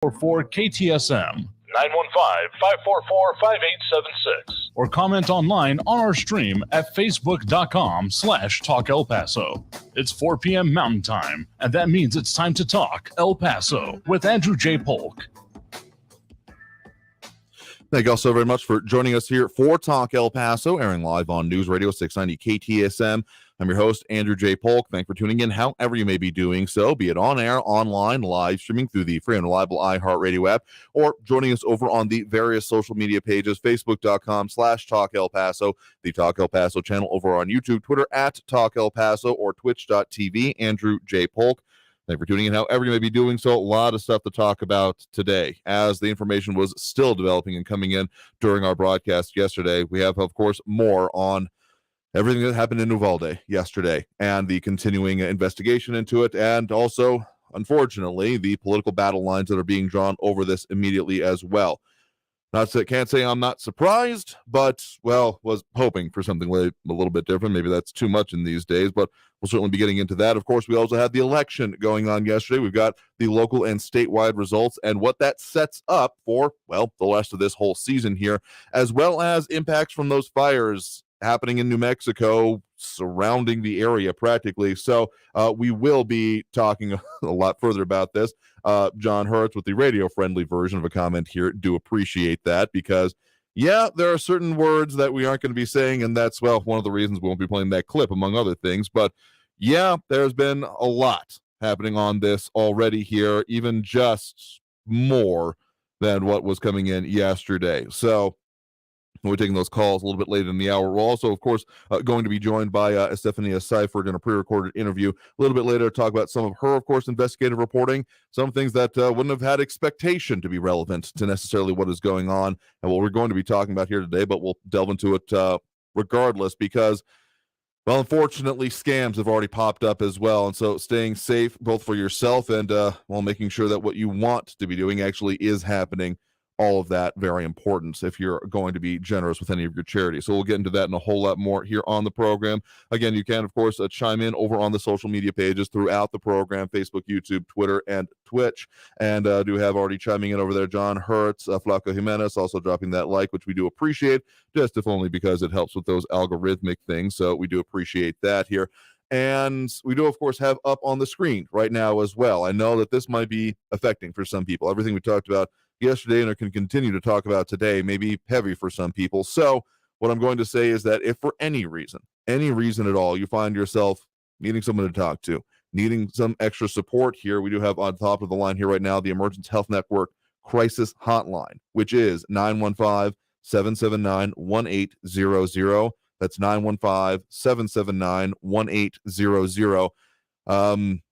for KTSM 915-544-5876 or comment online on our stream at facebook.com/Talk El Paso. It's 4 p.m. Mountain Time, and that means it's time to talk El Paso with Andrew J. Polk. Thank you all so very much for joining us here for Talk El Paso, airing live on News Radio 690 KTSM. I'm your host, Andrew J. Polk. Thanks for tuning in, however you may be doing so, be it on air, online, live streaming through the free and reliable iHeartRadio app, or joining us over on the various social media pages, facebook.com/Talk El Paso, the Talk El Paso channel over on YouTube, Twitter at Talk El Paso, or twitch.tv, Andrew J. Polk. Thank you for tuning in, however you may be doing so. A lot of stuff to talk about today, as the information was still developing and coming in during our broadcast yesterday. We have, of course, more on everything that happened in Uvalde yesterday and the continuing investigation into it, and also, unfortunately, the political battle lines that are being drawn over this immediately as well. Can't say I'm not surprised, but, well, was hoping for something a little bit different. Maybe that's too much in these days, but we'll certainly be getting into that. Of course, we also had the election going on yesterday. We've got the local and statewide results and what that sets up for, well, the rest of this whole season here, as well as impacts from those fires happening in New Mexico, surrounding the area practically. So we will be talking a lot further about this. John Hurts with the radio-friendly version of a comment here. Do appreciate that, because, yeah, there are certain words that we aren't going to be saying, and that's, well, one of the reasons we won't be playing that clip, among other things. But, yeah, there's been a lot happening on this already here, even just more than what was coming in yesterday. So we're taking those calls a little bit later in the hour. We're also, of course, going to be joined by Estefania Seifert in a pre-recorded interview a little bit later to talk about some of her, of course, investigative reporting, some things that wouldn't have had expectation to be relevant to necessarily what is going on and what we're going to be talking about here today, but we'll delve into it regardless because, well, unfortunately, scams have already popped up as well. And so staying safe both for yourself and while making sure that what you want to be doing actually is happening. All of that very important if you're going to be generous with any of your charities. So we'll get into that and a whole lot more here on the program. Again, you can, of course, chime in over on the social media pages throughout the program, Facebook, YouTube, Twitter, and Twitch. And do have already chiming in over there, John Hurts, Flaco Jimenez, also dropping that like, which we do appreciate, just if only because it helps with those algorithmic things. So we do appreciate that here. And we do, of course, have up on the screen right now as well. I know that this might be affecting for some people. Everything we talked about yesterday and can continue to talk about today may be heavy for some people. So what I'm going to say is that if for any reason at all, you find yourself needing someone to talk to, needing some extra support here, we do have on top of the line here right now the Emergence Health Network Crisis Hotline, which is 915-779-1800. That's 915-779-1800.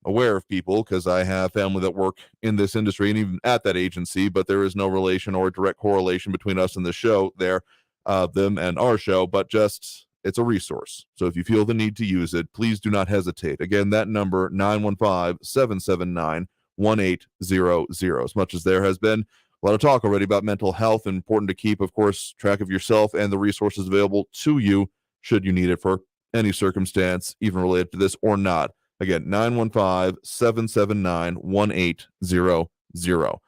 Aware of people because I have family that work in this industry and even at that agency, but there is no relation or direct correlation between us and the show there, them and our show, but just it's a resource. So if you feel the need to use it, please do not hesitate. Again, that number, 915-779-1800. As much as there has been a lot of talk already about mental health, and important to keep, of course, track of yourself and the resources available to you should you need it for any circumstance, even related to this or not. Again, 915-779-1800.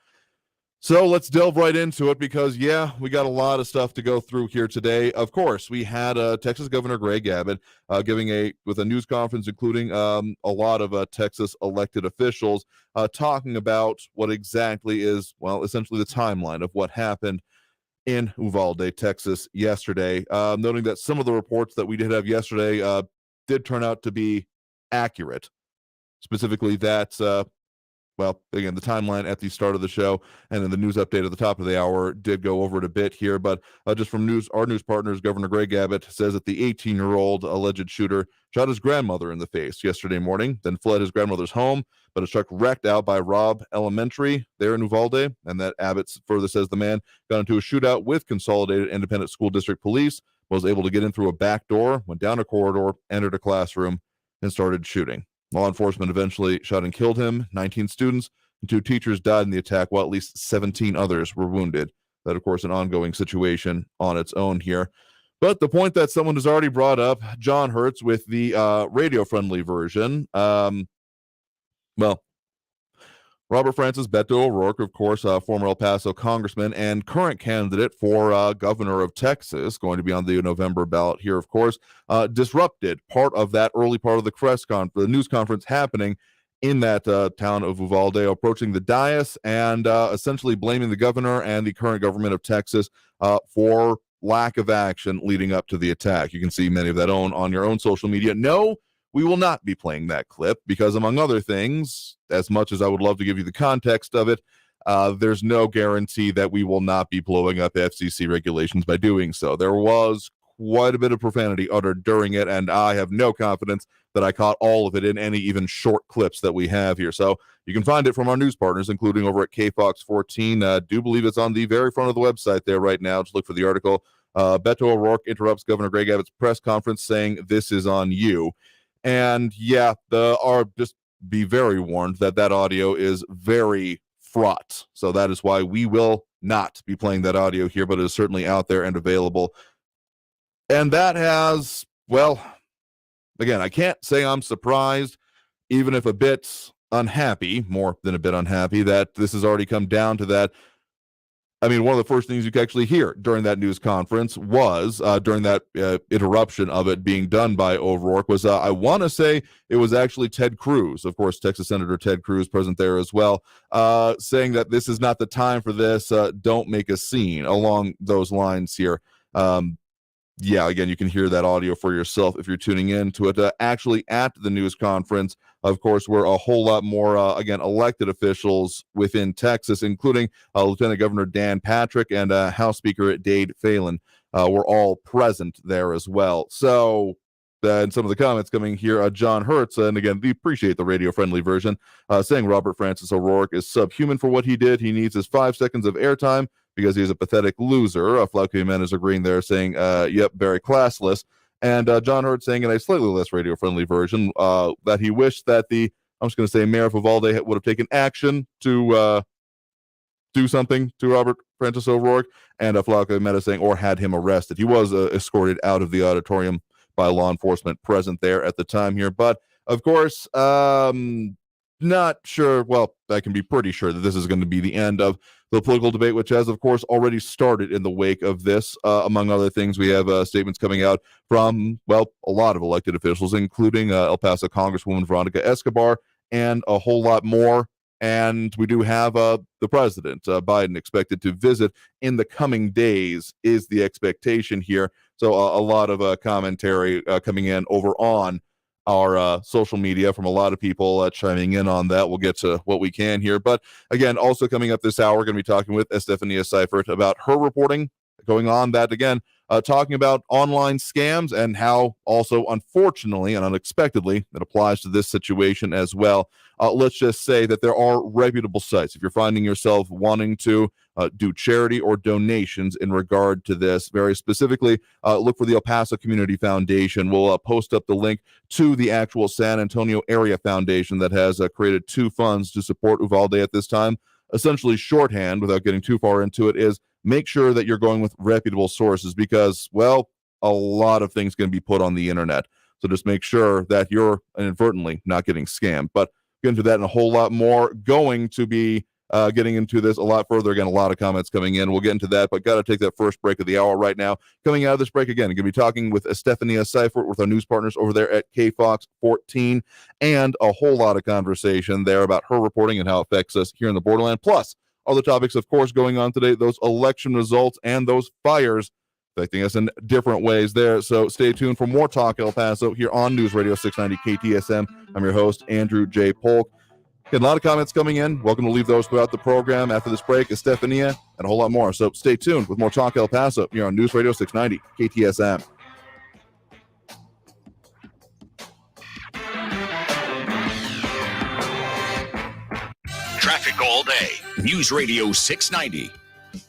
So let's delve right into it because, yeah, we got a lot of stuff to go through here today. Of course, we had Texas Governor Greg Abbott with a news conference, including a lot of Texas elected officials talking about what exactly is, well, essentially the timeline of what happened in Uvalde, Texas yesterday, noting that some of the reports that we did have yesterday did turn out to be accurate, specifically that, well, again, the timeline at the start of the show and then the news update at the top of the hour did go over it a bit here, but just from our news partners, Governor Greg Abbott says that the 18-year-old alleged shooter shot his grandmother in the face yesterday morning, then fled his grandmother's home, but his truck wrecked out by Robb Elementary there in Uvalde, and that Abbott further says the man got into a shootout with Consolidated Independent School District Police, was able to get in through a back door, went down a corridor, entered a classroom, and started shooting. Law enforcement eventually shot and killed him. 19 students and 2 teachers died in the attack, while at least 17 others were wounded. That, of course, an ongoing situation on its own here. But the point that someone has already brought up, John Hurts with the radio-friendly version, well, Robert Francis Beto O'Rourke, of course, former El Paso congressman and current candidate for governor of Texas, going to be on the November ballot here, of course, disrupted part of that early part of the news conference happening in that town of Uvalde, approaching the dais and essentially blaming the governor and the current government of Texas for lack of action leading up to the attack. You can see many of that on your own social media. No, we will not be playing that clip because, among other things, as much as I would love to give you the context of it, there's no guarantee that we will not be blowing up FCC regulations by doing so. There was quite a bit of profanity uttered during it, and I have no confidence that I caught all of it in any even short clips that we have here. So you can find it from our news partners, including over at KFOX 14. Do believe it's on the very front of the website there right now. Just look for the article. Beto O'Rourke interrupts Governor Greg Abbott's press conference saying, "This is on you." And yeah, just be very warned that audio is very fraught. So that is why we will not be playing that audio here, but it is certainly out there and available. And that has, well, again, I can't say I'm surprised, even if a bit unhappy, more than a bit unhappy, that this has already come down to that. I mean, one of the first things you could actually hear during that news conference was, during that interruption of it being done by O'Rourke, was, I want to say it was actually Ted Cruz, of course, Texas Senator Ted Cruz, present there as well, saying that this is not the time for this, don't make a scene, along those lines here. Yeah, again, you can hear that audio for yourself if you're tuning in to it. Actually, at the news conference, of course, were a whole lot more, again, elected officials within Texas, including Lieutenant Governor Dan Patrick and House Speaker Dade Phelan were all present there as well. So, and some of the comments coming here, John Hertz, and again, we appreciate the radio-friendly version, saying Robert Francis O'Rourke is subhuman for what he did. He needs his 5 seconds of airtime because he's a pathetic loser. Flaco Jimenez agreeing there, saying, yep, very classless. And John Hurd saying in a slightly less radio-friendly version that he wished that I'm just going to say, Mayor of Uvalde would have taken action to do something to Robert Francis O'Rourke. And Flaco Jimenez saying, or had him arrested. He was escorted out of the auditorium by law enforcement present there at the time here. But, of course, not sure. Well, I can be pretty sure that this is going to be the end of the political debate, which has, of course, already started in the wake of this. Among other things, we have statements coming out from, well, a lot of elected officials, including El Paso Congresswoman Veronica Escobar and a whole lot more. And we do have the president, Biden, expected to visit in the coming days is the expectation here. So a lot of commentary coming in over on our social media from a lot of people chiming in on that. We'll get to what we can here. But again, also coming up this hour, we're going to be talking with Estefania Seifert about her reporting going on that, again, talking about online scams and how also, unfortunately and unexpectedly, it applies to this situation as well. Let's just say that there are reputable sites. If you're finding yourself wanting to do charity or donations in regard to this, very specifically, look for the El Paso Community Foundation. We'll post up the link to the actual San Antonio Area Foundation that has created 2 funds to support Uvalde at this time. Essentially, shorthand, without getting too far into it, is make sure that you're going with reputable sources because, well, a lot of things can be put on the internet. So just make sure that you're inadvertently not getting scammed. But get into that and a whole lot more. Going to be getting into this a lot further. Again, a lot of comments coming in. We'll get into that, but got to take that first break of the hour right now. Coming out of this break again, going to be talking with Estefania Seifert with our news partners over there at KFOX 14, and a whole lot of conversation there about her reporting and how it affects us here in the borderland. Plus, other topics, of course, going on today, those election results and those fires affecting us in different ways there. So stay tuned for more Talk El Paso here on News Radio 690 KTSM. I'm your host, Andrew J. Polk. Get a lot of comments coming in. Welcome to leave those throughout the program. After this break is Stefania and a whole lot more. So stay tuned with more Talk El Paso here on News Radio 690 KTSM. Traffic all day. News Radio 690.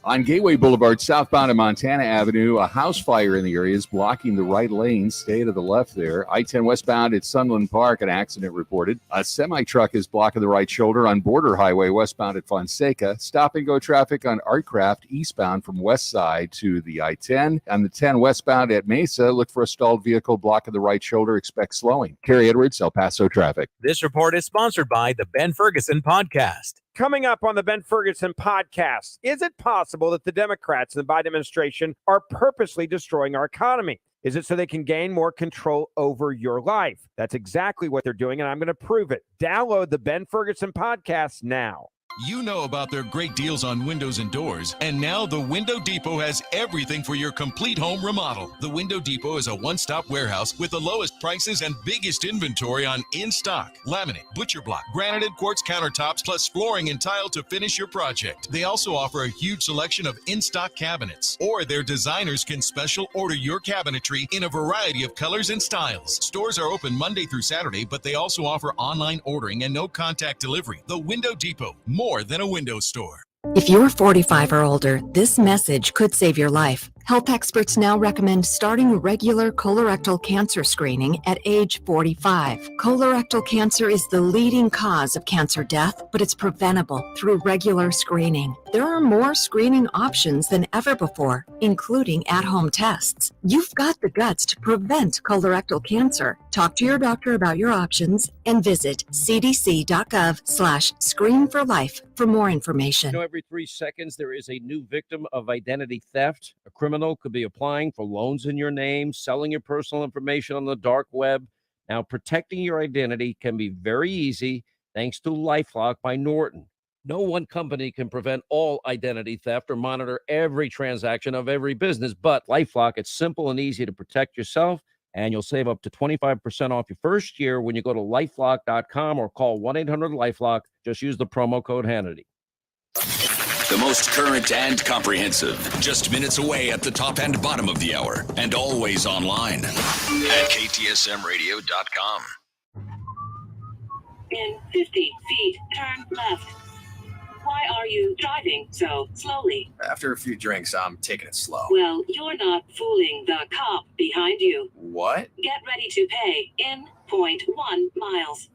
On Gateway Boulevard, southbound of Montana Avenue, a house fire in the area is blocking the right lane. Stay to the left there. I-10 westbound at Sunland Park, an accident reported. A semi-truck is blocking the right shoulder on Border Highway westbound at Fonseca. Stop-and-go traffic on Artcraft eastbound from west side to the I-10. On the 10 westbound at Mesa, look for a stalled vehicle blocking the right shoulder. Expect slowing. Kerry Edwards, El Paso traffic. This report is sponsored by the Ben Ferguson Podcast. Coming up on the Ben Ferguson podcast, is it possible that the Democrats and the Biden administration are purposely destroying our economy? Is it so they can gain more control over your life? That's exactly what they're doing, and I'm going to prove it. Download the Ben Ferguson podcast now. You know about their great deals on windows and doors, and now the Window Depot has everything for your complete home remodel. The Window Depot is a one-stop warehouse with the lowest prices and biggest inventory on in-stock, laminate, butcher block, granited quartz countertops, plus flooring and tile to finish your project. They also offer a huge selection of in-stock cabinets, or their designers can special order your cabinetry in a variety of colors and styles. Stores are open Monday through Saturday, but they also offer online ordering and no contact delivery. The Window Depot, more than a window store. If you're 45 or older, this message could save your life. Health experts now recommend starting regular colorectal cancer screening at age 45. Colorectal cancer is the leading cause of cancer death, but it's preventable through regular screening. There are more screening options than ever before, including at-home tests. You've got the guts to prevent colorectal cancer. Talk to your doctor about your options and visit cdc.gov/screenforlife for more information. Every 3 seconds, there is a new victim of identity theft. A criminal could be applying for loans in your name, selling your personal information on the dark web. Now, protecting your identity can be very easy thanks to LifeLock by Norton. No one company can prevent all identity theft or monitor every transaction of every business, but LifeLock, it's simple and easy to protect yourself, and you'll save up to 25% off your first year when you go to LifeLock.com or call 1-800-LifeLock. Just use the promo code Hannity. The most current and comprehensive. Just minutes away at the top and bottom of the hour, and always online at KTSMradio.com. In 50 feet, turn left. Why are you driving so slowly? After a few drinks, I'm taking it slow. Well, you're not fooling the cop behind you. What? Get ready to pay in 0.1 miles.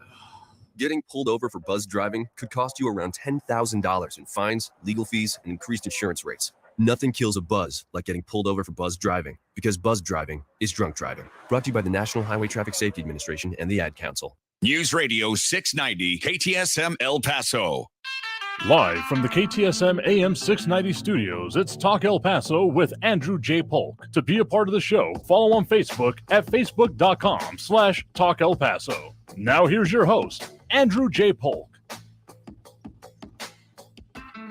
Getting pulled over for buzz driving could cost you around $10,000 in fines, legal fees, and increased insurance rates. Nothing kills a buzz like getting pulled over for buzz driving, because buzz driving is drunk driving. Brought to you by the National Highway Traffic Safety Administration and the Ad Council. News Radio 690 KTSM El Paso. Live from the KTSM AM 690 studios, it's Talk El Paso with Andrew J. Polk. To be a part of the show, follow on Facebook at facebook.com/Talk El Paso. Now here's your host, Andrew J. Polk.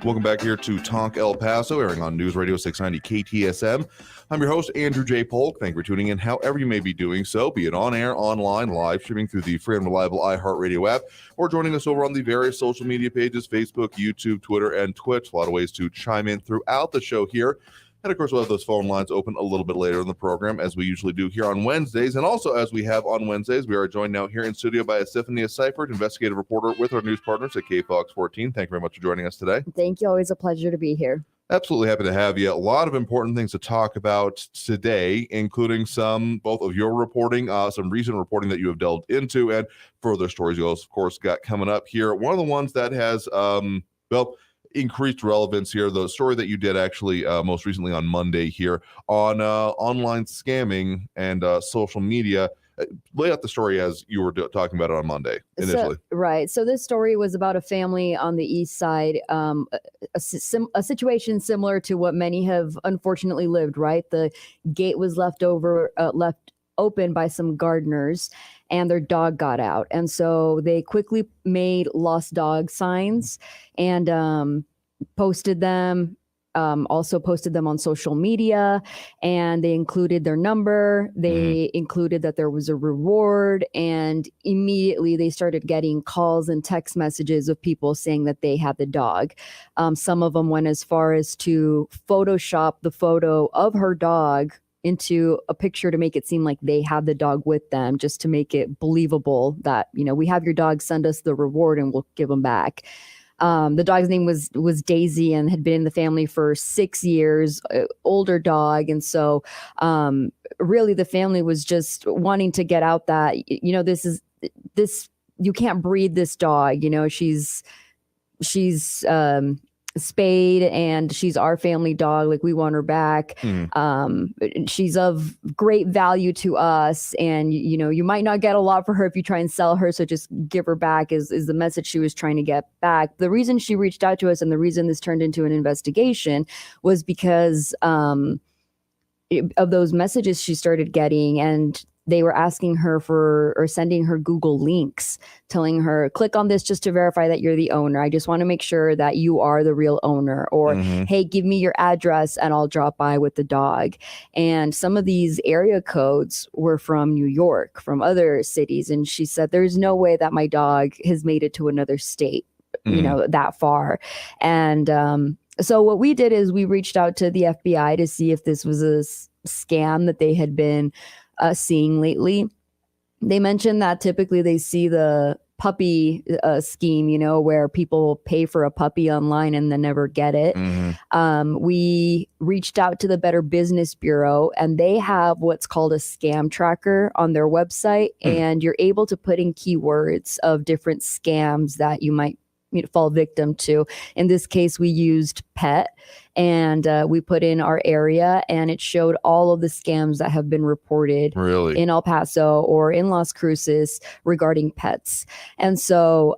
Welcome back here to Talk El Paso, airing on News Radio 690 KTSM. I'm your host, Andrew J. Polk. Thank you for tuning in, however you may be doing so, be it on air, online, live streaming through the free and reliable iHeartRadio app, or joining us over on the various social media pages, Facebook, YouTube, Twitter, and Twitch. A lot of ways to chime in throughout the show here. And of course, we'll have those phone lines open a little bit later in the program, as we usually do here on Wednesdays. And also, as we have on Wednesdays, we are joined now here in studio by Stephania Seifert, investigative reporter with our news partners at KFOX 14. Thank you very much for joining us today. Thank you. Always a pleasure to be here. Absolutely happy to have you. A lot of important things to talk about today, including some both of your reporting, some recent reporting that you have delved into, and further stories you, of course, got coming up here. One of the ones that has, increased relevance here, the story that you did actually most recently on Monday here on online scamming and social media. Lay out the story as you were talking about it on Monday initially. Right. So this story was about a family on the east side, a situation similar to what many have unfortunately lived, right? The gate was left open by some gardeners, and their dog got out. And so they quickly made lost dog signs and posted them. Also posted them on social media, and they included their number. They included that there was a reward, and immediately they started getting calls and text messages of people saying that they had the dog. Some of them went as far as to Photoshop the photo of her dog into a picture to make it seem like they had the dog with them, just to make it believable that, you know, we have your dog, send us the reward and we'll give them back. The dog's name was Daisy and had been in the family for 6 years, older dog. And so really the family was just wanting to get out that, you know, this, you can't breed this dog, you know, she's spayed and she's our family dog. Like, we want her back. She's of great value to us. And, you know, you might not get a lot for her if you try and sell her. So just give her back is the message she was trying to get back. The reason she reached out to us and the reason this turned into an investigation was because of those messages she started getting, and they were asking her for, or sending her Google links, telling her, click on this just to verify that you're the owner. I just want to make sure that you are the real owner. Or, hey, give me your address and I'll drop by with the dog. And some of these area codes were from New York, from other cities. And she said, there's no way that my dog has made it to another state, you know, that far. And so what we did is we reached out to the FBI to see if this was a scam that they had been seeing lately. They mentioned that typically they see the puppy scheme, you know, where people pay for a puppy online and then never get it. We reached out to the Better Business Bureau, and they have what's called a scam tracker on their website, and you're able to put in keywords of different scams that you might fall victim to. In this case, we used pet, and we put in our area, and it showed all of the scams that have been reported in El Paso or in Las Cruces regarding pets. And so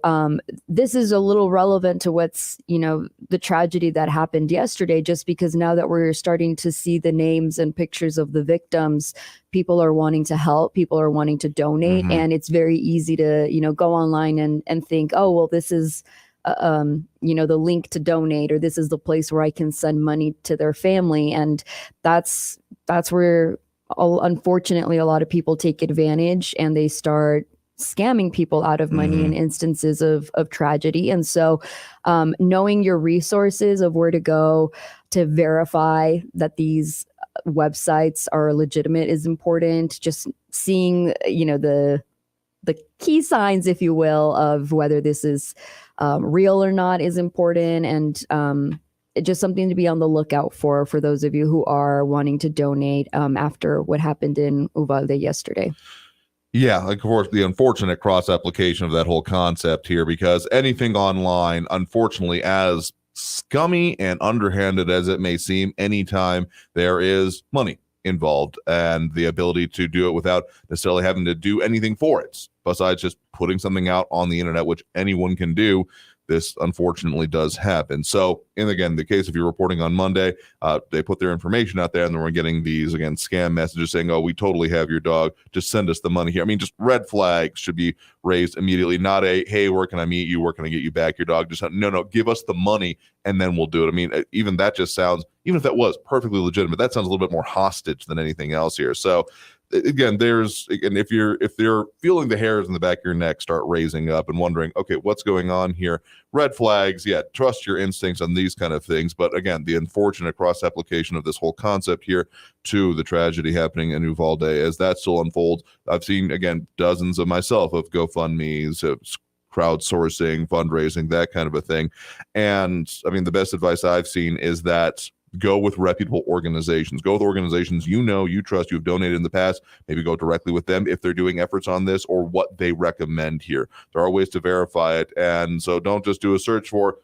this is a little relevant to what's, you know, the tragedy that happened yesterday, just because now that we're starting to see the names and pictures of the victims, people are wanting to help, people are wanting to donate, and it's very easy to, you know, go online and think, oh, well, this is you know, the link to donate, or this is the place where I can send money to their family. And that's where, unfortunately, a lot of people take advantage and they start scamming people out of money in instances of tragedy. And so knowing your resources of where to go to verify that these websites are legitimate is important. Just seeing, you know, the key signs, if you will, of whether this is real or not is important, and just something to be on the lookout for those of you who are wanting to donate after what happened in Uvalde yesterday. Yeah, like, of course, the unfortunate cross-application of that whole concept here, because anything online, unfortunately, as scummy and underhanded as it may seem, anytime there is money involved and the ability to do it without necessarily having to do anything for it, besides just putting something out on the internet, which anyone can do, this unfortunately does happen. So, and again, the case, if you're reporting on Monday, they put their information out there, and then we're getting these, again, scam messages saying, oh, we totally have your dog, just send us the money here. I mean, just red flags should be raised immediately, not a, hey, where can I meet you, where can I get you back your dog? Just no, give us the money and then we'll do it. I mean, even that just sounds, even if that was perfectly legitimate, that sounds a little bit more hostage than anything else here. So again, if you're feeling the hairs in the back of your neck start raising up and wondering, okay, what's going on here? Red flags, yeah, trust your instincts on these kind of things. But again, the unfortunate cross application of this whole concept here to the tragedy happening in Uvalde, as that still unfolds. I've seen, again, dozens of myself of GoFundMe's, crowdsourcing, fundraising, that kind of a thing. And I mean, the best advice I've seen is that go with reputable organizations. Go with organizations you know, you trust, you've donated in the past. Maybe go directly with them if they're doing efforts on this or what they recommend here. There are ways to verify it. And so don't just do a search for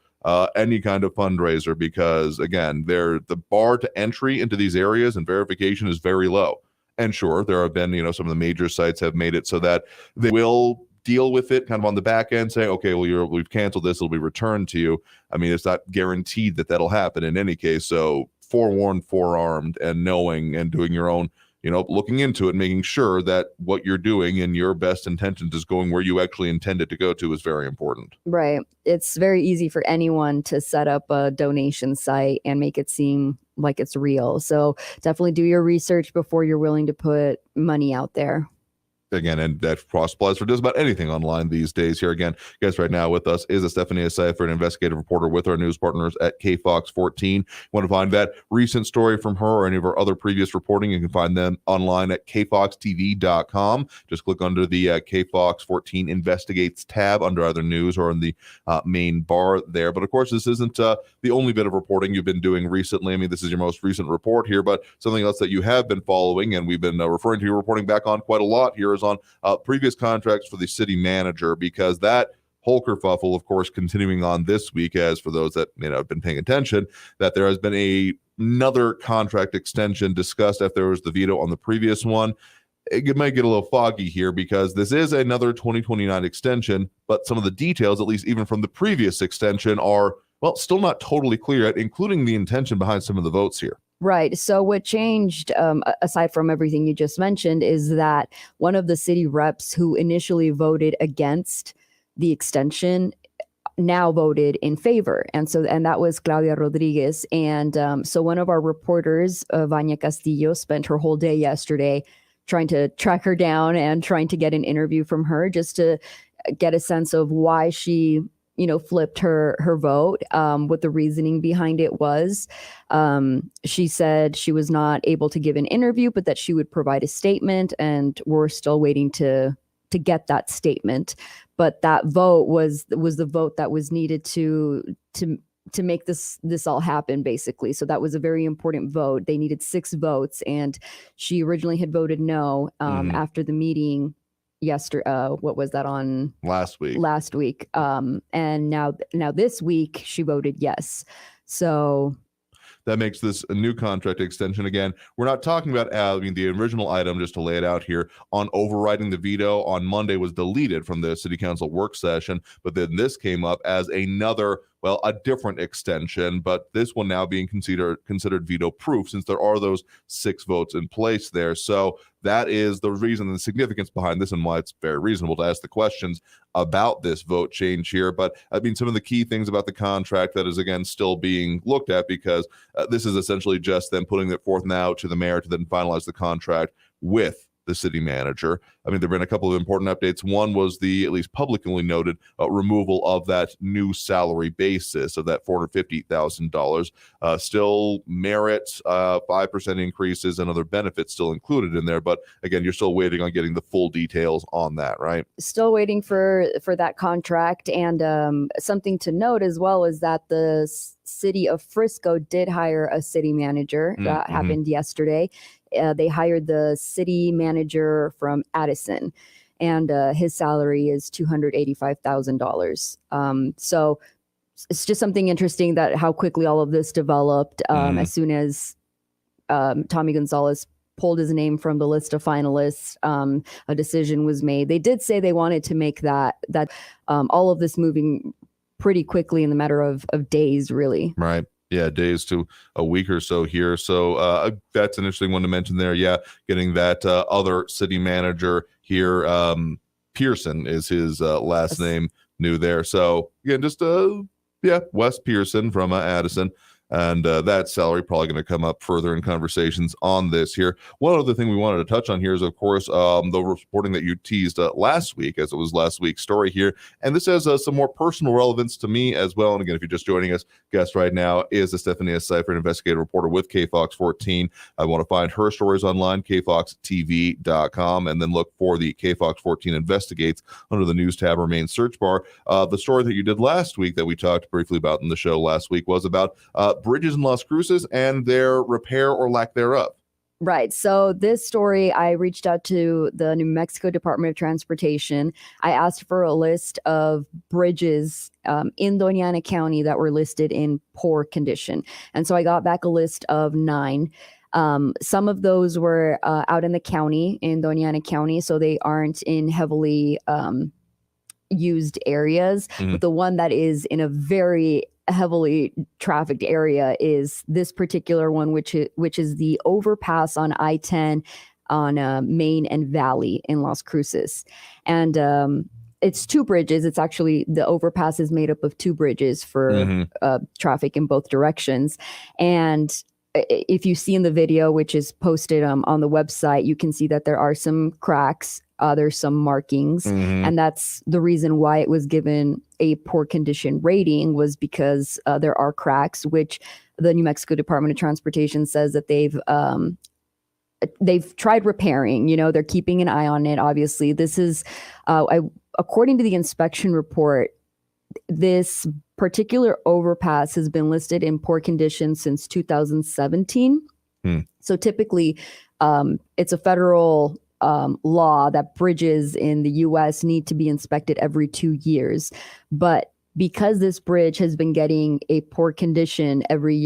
any kind of fundraiser, because, again, the bar to entry into these areas and verification is very low. And sure, there have been, some of the major sites have made it so that they will deal with it kind of on the back end, saying, okay, well, we've canceled this, it'll be returned to you. I mean, it's not guaranteed that that'll happen in any case. So forewarned, forearmed, and knowing and doing your own, looking into it, making sure that what you're doing and your best intentions is going where you actually intend it to go to is very important. Right. It's very easy for anyone to set up a donation site and make it seem like it's real. So definitely do your research before you're willing to put money out there. Again, and that applies for just about anything online these days. Here again, guys, right now with us is Estefania Seifer, an investigative reporter with our news partners at KFOX 14. Want to find that recent story from her or any of our other previous reporting, you can find them online at kfoxtv.com. Just click under the KFOX 14 Investigates tab under either news or in the main bar there. But of course, this isn't the only bit of reporting you've been doing recently. I mean, this is your most recent report here, but something else that you have been following, and we've been referring to your reporting back on quite a lot here, is on previous contracts for the city manager, because that whole kerfuffle, of course, continuing on this week, as for those that have been paying attention, that there has been another contract extension discussed after there was the veto on the previous one. It might get a little foggy here because this is another 2029 extension, but some of the details, at least even from the previous extension, are, well, still not totally clear yet, including the intention behind some of the votes here. Right. So what changed, aside from everything you just mentioned, is that one of the city reps who initially voted against the extension now voted in favor. And that was Claudia Rodriguez. And so one of our reporters, Vania Castillo, spent her whole day yesterday trying to track her down and trying to get an interview from her just to get a sense of why she flipped her vote, what the reasoning behind it was. She said she was not able to give an interview, but that she would provide a statement, and we're still waiting to get that statement. But that vote was the vote that was needed to make this all happen, basically. So that was a very important vote. They needed 6 votes, and she originally had voted no after the meeting yesterday. What was that, on last week? And now this week she voted yes. So that makes this a new contract extension. Again, we're not talking about the original item, just to lay it out here, on overriding the veto on Monday was deleted from the city council work session, but then this came up as another, well, a different extension, but this one now being considered veto proof, since there are those 6 votes in place there. So that is the reason and the significance behind this, and why it's very reasonable to ask the questions about this vote change here. But some of the key things about the contract that is, again, still being looked at, because this is essentially just them putting it forth now to the mayor to then finalize the contract with the city manager. There have been a couple of important updates. One was the, at least publicly noted, removal of that new salary basis of that $450,000. Still merits 5% increases and other benefits still included in there. But again, you're still waiting on getting the full details on that, right? Still waiting for that contract. And something to note as well is that the city of Frisco did hire a city manager. That happened yesterday. They hired the city manager from Addison, and his salary is $285,000. So it's just something interesting that how quickly all of this developed. As soon as Tommy Gonzalez pulled his name from the list of finalists, a decision was made. They did say they wanted to make that all of this moving pretty quickly in the matter of days, really. Right. Yeah, days to a week or so here. So that's an interesting one to mention there. Yeah, getting that other city manager here, Pearson is his last name, new there. So again, just Wes Pearson from Addison. And that salary probably going to come up further in conversations on this here. One other thing we wanted to touch on here is, of course, the reporting that you teased last week, as it was last week's story here. And this has some more personal relevance to me as well. And again, if you're just joining us, guest right now is Stephania Seifert, investigative reporter with KFOX 14. I want to find her stories online, kfoxtv.com, and then look for the KFOX 14 Investigates under the news tab or main search bar. The story that you did last week that we talked briefly about in the show last week was about bridges in Las Cruces and their repair or lack thereof. Right. So this story, I reached out to the New Mexico Department of Transportation. I asked for a list of bridges in Doña Ana County that were listed in poor condition. And so I got back a list of 9. Some of those were out in the county, in Doña Ana County, so they aren't in heavily used areas. But the one that is in a very heavily trafficked area is this particular one, which is the overpass on I-10 on Main and Valley in Las Cruces. And it's 2 bridges. It's actually, the overpass is made up of 2 bridges for traffic in both directions. And if you see in the video, which is posted on the website, you can see that there are some cracks. There's some markings, and that's the reason why it was given a poor condition rating, was because there are cracks, which the New Mexico Department of Transportation says that they've tried repairing. They're keeping an eye on it. Obviously, this is according to the inspection report, this particular overpass has been listed in poor condition since 2017. So typically, it's a federal law that bridges in the U.S. need to be inspected every 2 years. But because this bridge has been getting a poor condition every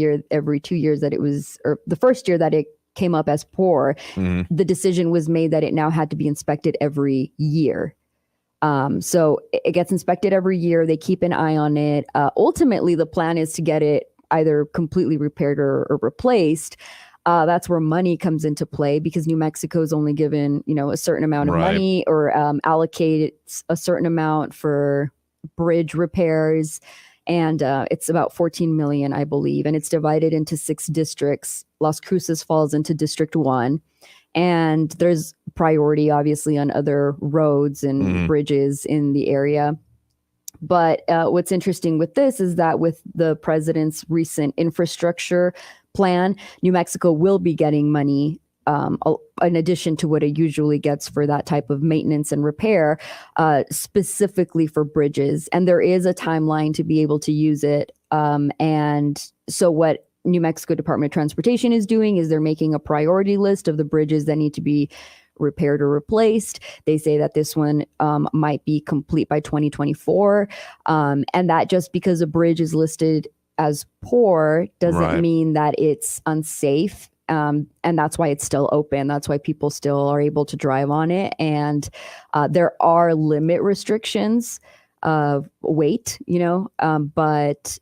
2 years that it was, or the first year that it came up as poor, the decision was made that it now had to be inspected every year. So it gets inspected every year. They keep an eye on it. Ultimately, the plan is to get it either completely repaired or replaced. That's where money comes into play, because New Mexico is only given, a certain amount of money, or allocates a certain amount for bridge repairs. And it's about 14 million, I believe. And it's divided into 6 districts. Las Cruces falls into District 1. And there's priority, obviously, on other roads and bridges in the area. But what's interesting with this is that with the president's recent infrastructure plan, New Mexico will be getting money in addition to what it usually gets for that type of maintenance and repair, specifically for bridges. And there is a timeline to be able to use it. And so what New Mexico Department of Transportation is doing is they're making a priority list of the bridges that need to be repaired or replaced. They say that this one might be complete by 2024. And that just because a bridge is listed as poor doesn't mean that it's unsafe. And that's why it's still open. That's why people still are able to drive on it. And there are limit restrictions of weight, but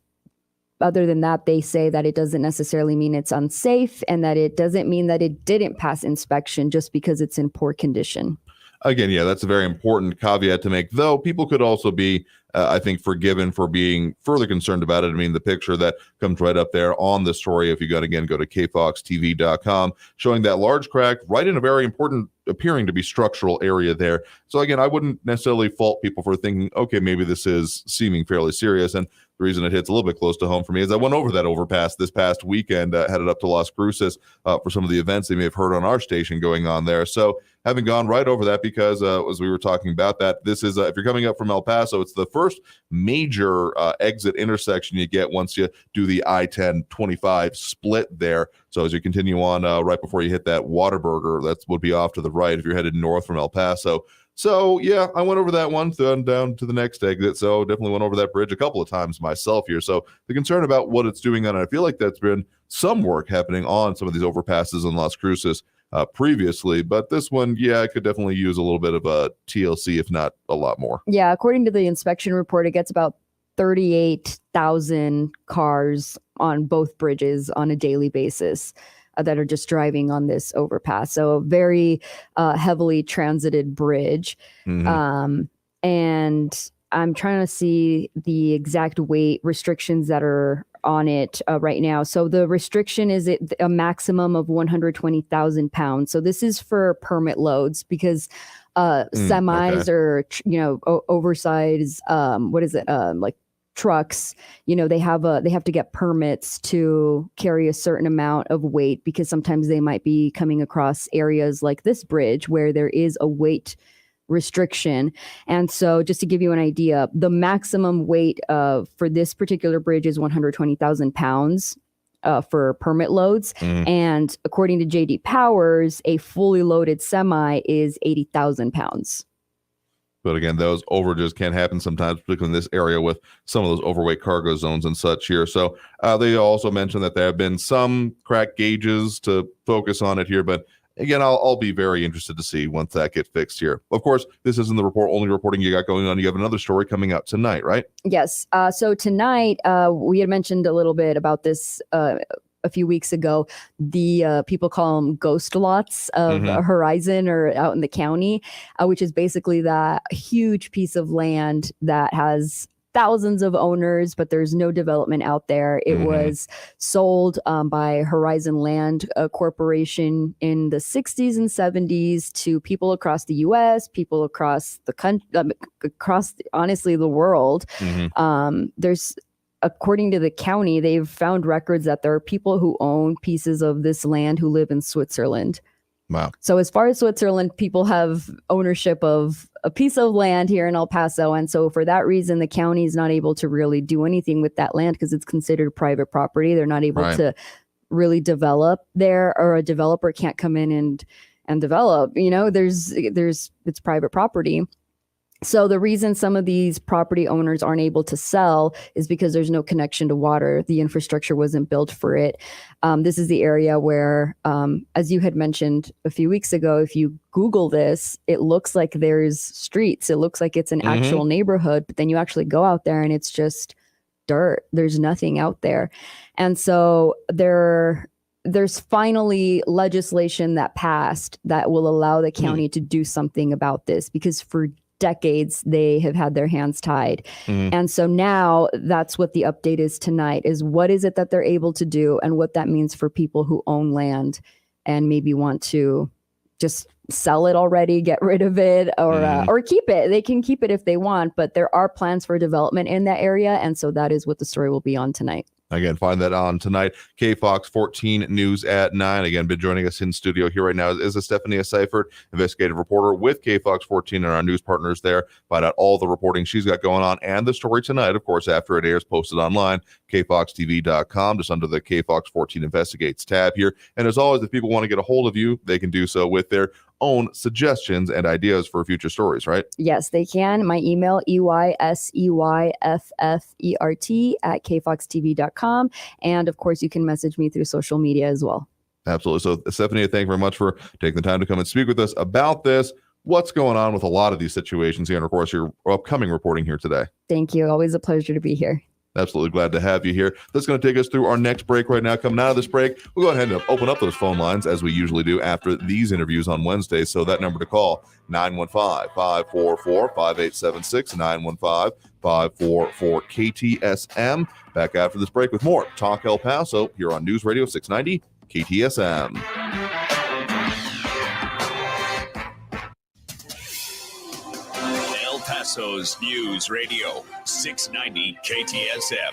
other than that, they say that it doesn't necessarily mean it's unsafe, and that it doesn't mean that it didn't pass inspection just because it's in poor condition. Again, yeah, that's a very important caveat to make, though people could also be, I think, forgiven for being further concerned about it. I mean, the picture that comes right up there on the story, if you got, again, go to kfoxtv.com, showing that large crack right in a very important, appearing to be structural area there. So again, I wouldn't necessarily fault people for thinking, okay, maybe this is seeming fairly serious. And the reason it hits a little bit close to home for me is I went over that overpass this past weekend, headed up to Las Cruces for some of the events they may have heard on our station going on there. So having gone right over that, because as we were talking about that, this is, if you're coming up from El Paso, it's the first major exit intersection you get once you do the I-10-25 split there. So as you continue on right before you hit that Whataburger, that would be off to the right if you're headed north from El Paso. So, yeah, I went over that one, then down to the next exit. So definitely went over that bridge a couple of times myself here. So the concern about what it's doing on it, I feel like that's been some work happening on some of these overpasses in Las Cruces previously. But this one, yeah, it could definitely use a little bit of a TLC, if not a lot more. Yeah, according to the inspection report, it gets about 38,000 cars on both bridges on a daily basis that are just driving on this overpass. So a very heavily transited bridge. And I'm trying to see the exact weight restrictions that are on it right now. So the restriction is a maximum of 120,000 pounds. So this is for permit loads, because semis or, oversized, like trucks, they have to get permits to carry a certain amount of weight, because sometimes they might be coming across areas like this bridge where there is a weight restriction. And so just to give you an idea, the maximum weight for this particular bridge is 120,000 pounds for permit loads. And according to JD Powers, a fully loaded semi is 80,000 pounds. But again, those overages can happen sometimes, particularly in this area with some of those overweight cargo zones and such here. So they also mentioned that there have been some crack gauges to focus on it here. But again, I'll be very interested to see once that gets fixed here. Of course, this isn't the only reporting you got going on. You have another story coming out tonight, right? Yes. So tonight, we had mentioned a little bit about this a few weeks ago. The people call them ghost lots of Horizon or out in the county, which is basically that huge piece of land that has thousands of owners, but there's no development out there. It was sold by Horizon Land Corporation in the 60s and 70s to people across the U.S., people across the country, honestly, the world. There's, according to the county, they've found records that there are people who own pieces of this land who live in Switzerland. Wow. So as far as Switzerland, people have ownership of a piece of land here in El Paso. And so for that reason, the county is not able to really do anything with that land because it's considered private property. They're not able to really develop there, or a developer can't come in and develop. It's private property. So the reason some of these property owners aren't able to sell is because there's no connection to water. The infrastructure wasn't built for it. This is the area where, as you had mentioned a few weeks ago, if you Google this, it looks like there's streets. It looks like it's an actual neighborhood, but then you actually go out there and it's just dirt. There's nothing out there. And so there's finally legislation that passed that will allow the county to do something about this, because for decades they have had their hands tied. And so now that's what the update is tonight, is what is it that they're able to do and what that means for people who own land and maybe want to just sell it already, get rid of it, or keep it. They can keep it if they want, but there are plans for development in that area. And so that is what the story will be on tonight. Again, find that on tonight. KFOX 14 News at 9. Again, been joining us in studio here right now is Estefania Seifert, investigative reporter with KFOX 14 and our news partners there. Find out all the reporting she's got going on and the story tonight, of course, after it airs, posted online, kfoxtv.com, just under the KFOX 14 Investigates tab here. And as always, if people want to get a hold of you, they can do so with their own suggestions and ideas for future stories, right? Yes, they can. My email, eyseyffert@kfoxtv.com. And of course, you can message me through social media as well. Absolutely. So, Stephanie, thank you very much for taking the time to come and speak with us about this. What's going on with a lot of these situations here, and of course, your upcoming reporting here today. Thank you. Always a pleasure to be here. Absolutely glad to have you here. That's going to take us through our next break right now. Coming out of this break, we'll go ahead and open up those phone lines as we usually do after these interviews on Wednesday. So that number to call, 915-544-5876, 915-544-KTSM. Back after this break with more Talk El Paso here on News Radio 690 KTSM. El Paso's News Radio 690 KTSM.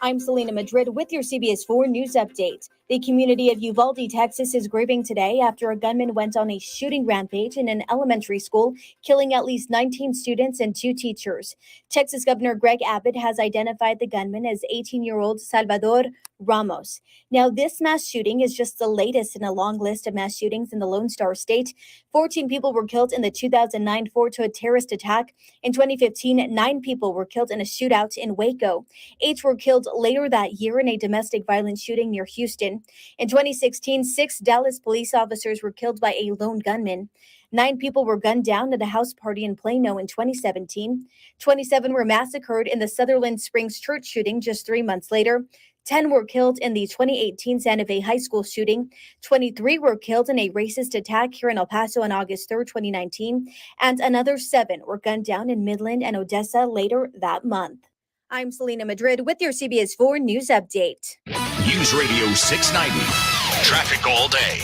I'm Selena Madrid with your CBS 4 News Update. The community of Uvalde, Texas is grieving today after a gunman went on a shooting rampage in an elementary school, killing at least 19 students and 2 teachers. Texas Governor Greg Abbott has identified the gunman as 18-year-old Salvador Ramos. Now, this mass shooting is just the latest in a long list of mass shootings in the Lone Star State. 14 people were killed in the 2009 Fort Hood terrorist attack. In 2015, 9 people were killed in a shootout in Waco. 8 were killed later that year in a domestic violence shooting near Houston. In 2016, 6 Dallas police officers were killed by a lone gunman. 9 people were gunned down at a house party in Plano in 2017. 27 were massacred in the Sutherland Springs church shooting just 3 months later. 10 were killed in the 2018 Santa Fe high school shooting. 23 were killed in a racist attack here in El Paso on August 3rd, 2019. And another 7 were gunned down in Midland and Odessa later that month. I'm Selena Madrid with your CBS 4 News Update. News Radio 690. Traffic all day.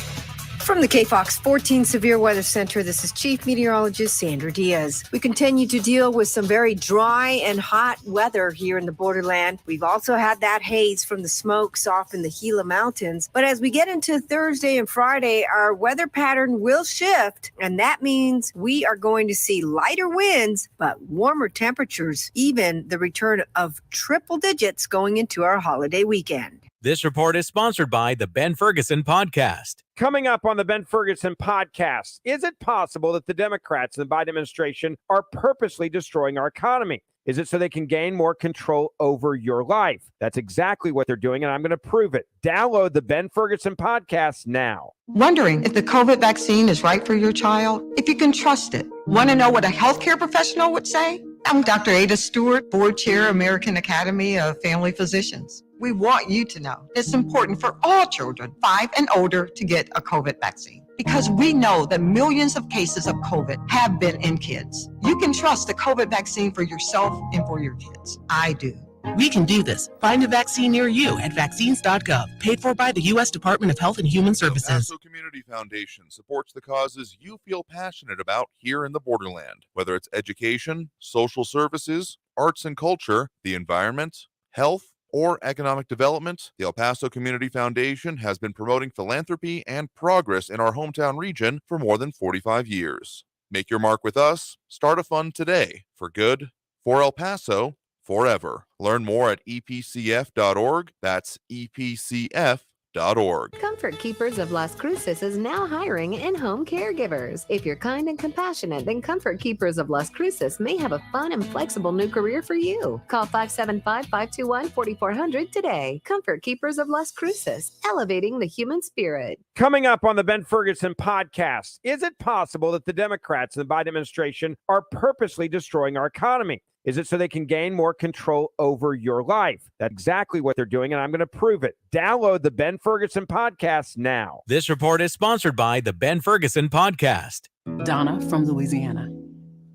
From the KFOX 14 Severe Weather Center, this is Chief Meteorologist Sandra Diaz. We continue to deal with some very dry and hot weather here in the borderland. We've also had that haze from the smokes off in the Gila Mountains. But as we get into Thursday and Friday, our weather pattern will shift, and that means we are going to see lighter winds, but warmer temperatures, even the return of triple digits going into our holiday weekend. This report is sponsored by the Ben Ferguson Podcast. Coming up on the Ben Ferguson Podcast, is it possible that the Democrats and the Biden administration are purposely destroying our economy? Is it so they can gain more control over your life? That's exactly what they're doing, and I'm going to prove it. Download the Ben Ferguson Podcast now. Wondering if the COVID vaccine is right for your child? If you can trust it? Want to know what a healthcare professional would say? I'm Dr. Ada Stewart, Board Chair, American Academy of Family Physicians. We want you to know it's important for all children 5 and older to get a COVID vaccine, because we know that millions of cases of COVID have been in kids. You can trust the COVID vaccine for yourself and for your kids. I do. We can do this. Find a vaccine near you at vaccines.gov. Paid for by the U.S. Department of Health and Human Services. El Paso Community Foundation supports the causes you feel passionate about here in the borderland, whether it's education, social services, arts and culture, the environment, health, or economic development. The El Paso Community Foundation has been promoting philanthropy and progress in our hometown region for more than 45 years. Make your mark with us. Start a fund today for good, for El Paso, forever. Learn more at epcf.org. That's epcf.org. Comfort Keepers of Las Cruces is now hiring in-home caregivers. If you're kind and compassionate, then Comfort Keepers of Las Cruces may have a fun and flexible new career for you. Call 575-521-4400 today. Comfort Keepers of Las Cruces, elevating the human spirit. Coming up on the Ben Ferguson podcast, is it possible that the Democrats and the Biden administration are purposely destroying our economy? Is it so they can gain more control over your life? That's exactly what they're doing, and I'm going to prove it. Download the Ben Ferguson podcast now. This report is sponsored by the Ben Ferguson Podcast. Donna from Louisiana.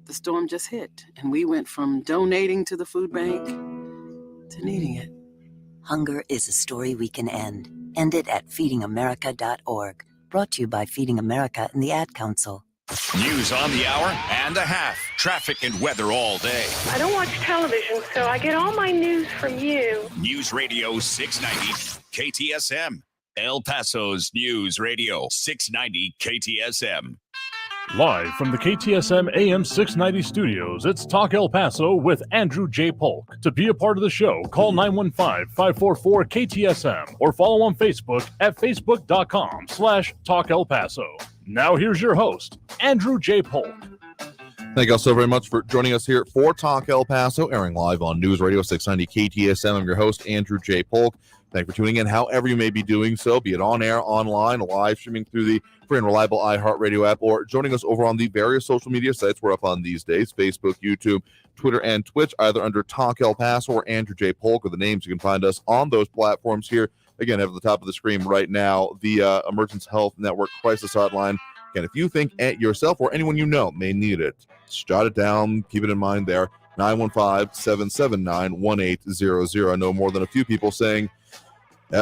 The storm just hit, and we went from donating to the food bank to needing it. Hunger is a story we can end. End it at feedingamerica.org. Brought to you by Feeding America and the Ad Council. News on the hour and a half. Traffic and weather all day. I don't watch television, so I get all my news from you. News Radio 690 KTSM. El Paso's News Radio 690 KTSM. Live from the KTSM AM 690 studios, it's Talk El Paso with Andrew J. Polk. To be a part of the show, call 915-544-KTSM or follow on Facebook at facebook.com/Talk El Paso. Now here's your host, Andrew J. Polk. Thank you all so very much for joining us here for Talk El Paso, airing live on News Radio 690 KTSM. I'm your host, Andrew J. Polk. Thank you for tuning in, however you may be doing so, be it on air, online, live streaming through the free and reliable iHeartRadio app, or joining us over on the various social media sites we're up on these days, Facebook, YouTube, Twitter, and Twitch, either under Talk El Paso or Andrew J. Polk, or the names. You can find us on those platforms here. Again, at the top of the screen right now, the Emergency Health Network Crisis Hotline. Again, if you think yourself or anyone you know may need it, just jot it down, keep it in mind there, 915-779-1800. I know more than a few people saying,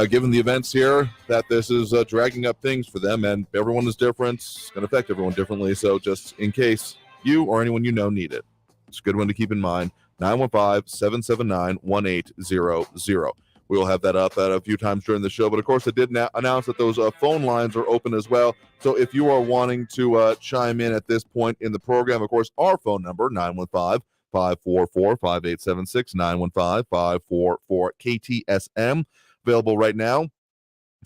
given the events here, that this is dragging up things for them, and everyone is different. It's going to affect everyone differently, so just in case you or anyone you know need it, it's a good one to keep in mind, 915-779-1800. We will have that up a few times during the show, but of course, it did announce that those phone lines are open as well. So if you are wanting to chime in at this point in the program, of course, our phone number, 915-544-5876, 915-544-KTSM, available right now.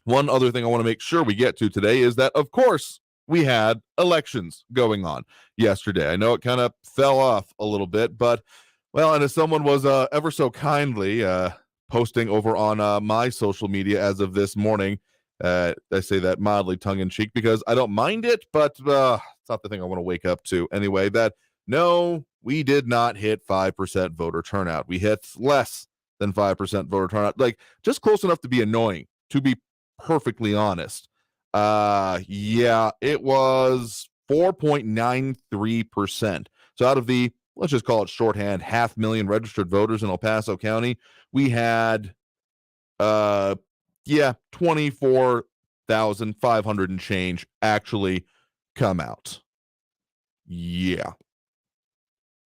One other thing I want to make sure we get to today is that, of course, we had elections going on yesterday. I know it kind of fell off a little bit, but, well, and as someone was ever so kindly posting over on my social media as of this morning, I say that mildly tongue-in-cheek because I don't mind it, but it's not the thing I want to wake up to anyway, that no, we did not hit 5% voter turnout. We hit less than 5% voter turnout, like just close enough to be annoying, to be perfectly honest. Yeah, it was 4.93%. So out of the, let's just call it shorthand, 500,000 registered voters in El Paso County, we had 24,500 and change actually come out. Yeah.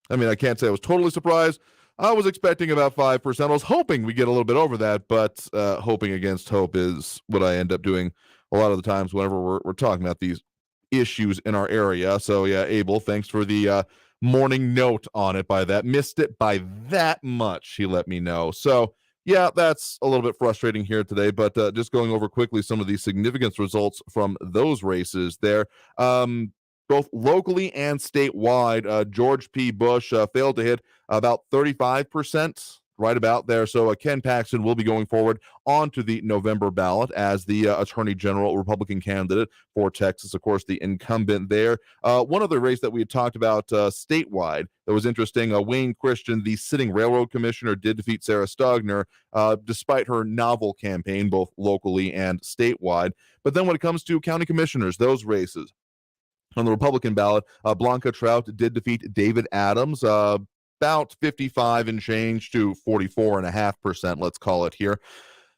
I mean, I can't say I was totally surprised. I was expecting about 5%. I was hoping we get a little bit over that, but hoping against hope is what I end up doing a lot of the times whenever we're talking about these issues in our area. So yeah, Abel, thanks for the morning note on it by that. Missed it by that much, he let me know. So yeah, that's a little bit frustrating here today, but just going over quickly some of the significant results from those races there. Both locally and statewide, George P. Bush failed to hit about 35%, right about there. So Ken Paxton will be going forward onto the November ballot as the Attorney General Republican candidate for Texas, of course, the incumbent there. One other race that we had talked about statewide that was interesting, Wayne Christian, the sitting railroad commissioner, did defeat Sarah Stogner despite her novel campaign, both locally and statewide. But then when it comes to county commissioners, those races, on the Republican ballot, Blanca Trout did defeat David Adams, about 55 and change to 44.5%, let's call it here.